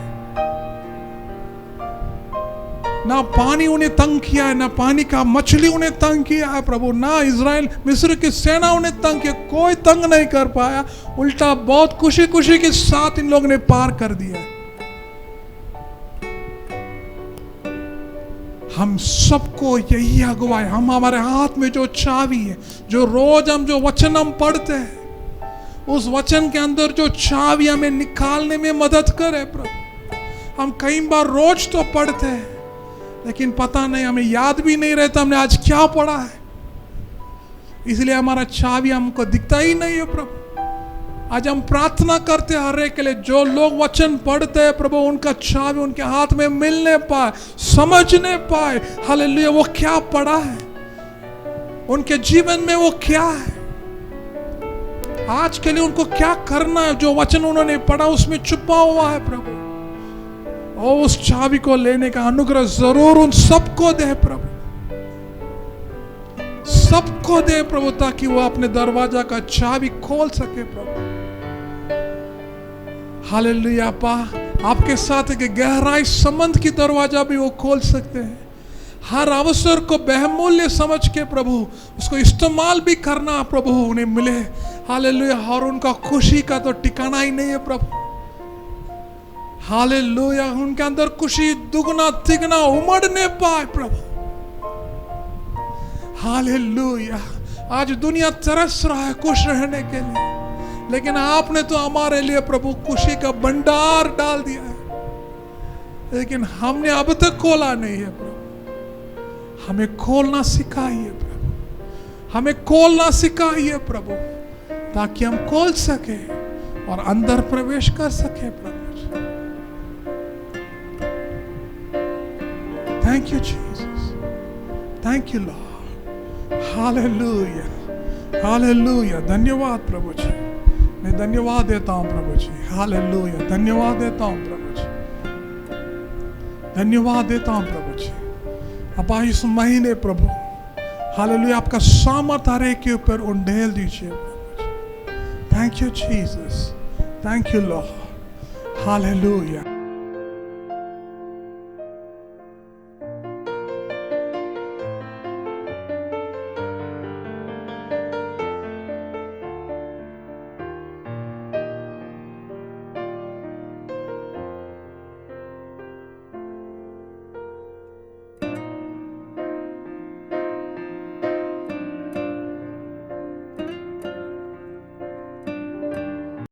ना पानी उन्हें तंग किया है, ना पानी का मछली उन्हें तंग किया है प्रभु, ना इजराइल मिस्र की सेना उन्हें तंग किया, कोई तंग नहीं कर पाया, उल्टा बहुत खुशी खुशी के साथ इन लोगों ने पार कर दिया। हम सबको यही अगुवाई, हम हमारे हाथ में जो चाबी है, जो रोज हम जो वचन हम पढ़ते हैं, उस वचन के अंदर जो चाबी हमें निकालने में मदद करे प्रभु। हम कई बार रोज तो पढ़ते हैं, लेकिन पता नहीं, हमें याद भी नहीं रहता हमने आज क्या पढ़ा है, इसलिए हमारा चाबी हमको दिखता ही नहीं है प्रभु। आज हम प्रार्थना करते हैं हर एक के लिए, जो लोग वचन पढ़ते हैं प्रभु उनका चाबी उनके हाथ में मिलने पाए, समझने पाए, हालेलुया वो क्या पढ़ा है, उनके जीवन में वो क्या है, आज के लिए उनको क्या करना है, जो वचन उन्होंने पढ़ा उसमें छुपा हुआ है प्रभु। और उस चाबी को लेने का अनुग्रह जरूर उन सबको दे प्रभु, सबको दे प्रभु, ताकि वो अपने दरवाजा का चाबी खोल सके प्रभु। हालेलुया पा, आपके साथ एक गहराई संबंध की दरवाजा भी वो खोल सकते हैं। हर अवसर को बहुमूल्य समझ के प्रभु उसको इस्तेमाल भी करना प्रभु उन्हें मिले। हालेलुया, और उनका खुशी का तो ठिकाना ही नहीं है प्रभु। हालेलुया, उनके अंदर खुशी दुगना तिगना उमड़ने पाए प्रभु। हालेलुया, आज दुनिया तरस रहा है खुश रहने के लिए, लेकिन आपने तो हमारे लिए प्रभु खुशी का भंडार डाल दिया है, लेकिन हमने अब तक खोला नहीं है प्रभु। हमें खोलना सिखाइए प्रभु, हमें खोलना सिखाइए प्रभु, ताकि हम खोल सके और अंदर प्रवेश कर सके प्रभु। Thank you Jesus, thank you Lord, Hallelujah, Hallelujah। धन्यवाद प्रभु जी, मैं धन्यवाद देता हूँ प्रभु जी। हालेलुया, धन्यवाद देता हूँ प्रभु जी, धन्यवाद देता हूँ प्रभु जी। अब इस महीने प्रभु हालेलुया आपका सामर्थ हर एक के ऊपर उंडेल दीजिए प्रभु जी। Thank you Jesus, thank you lord, hallelujah.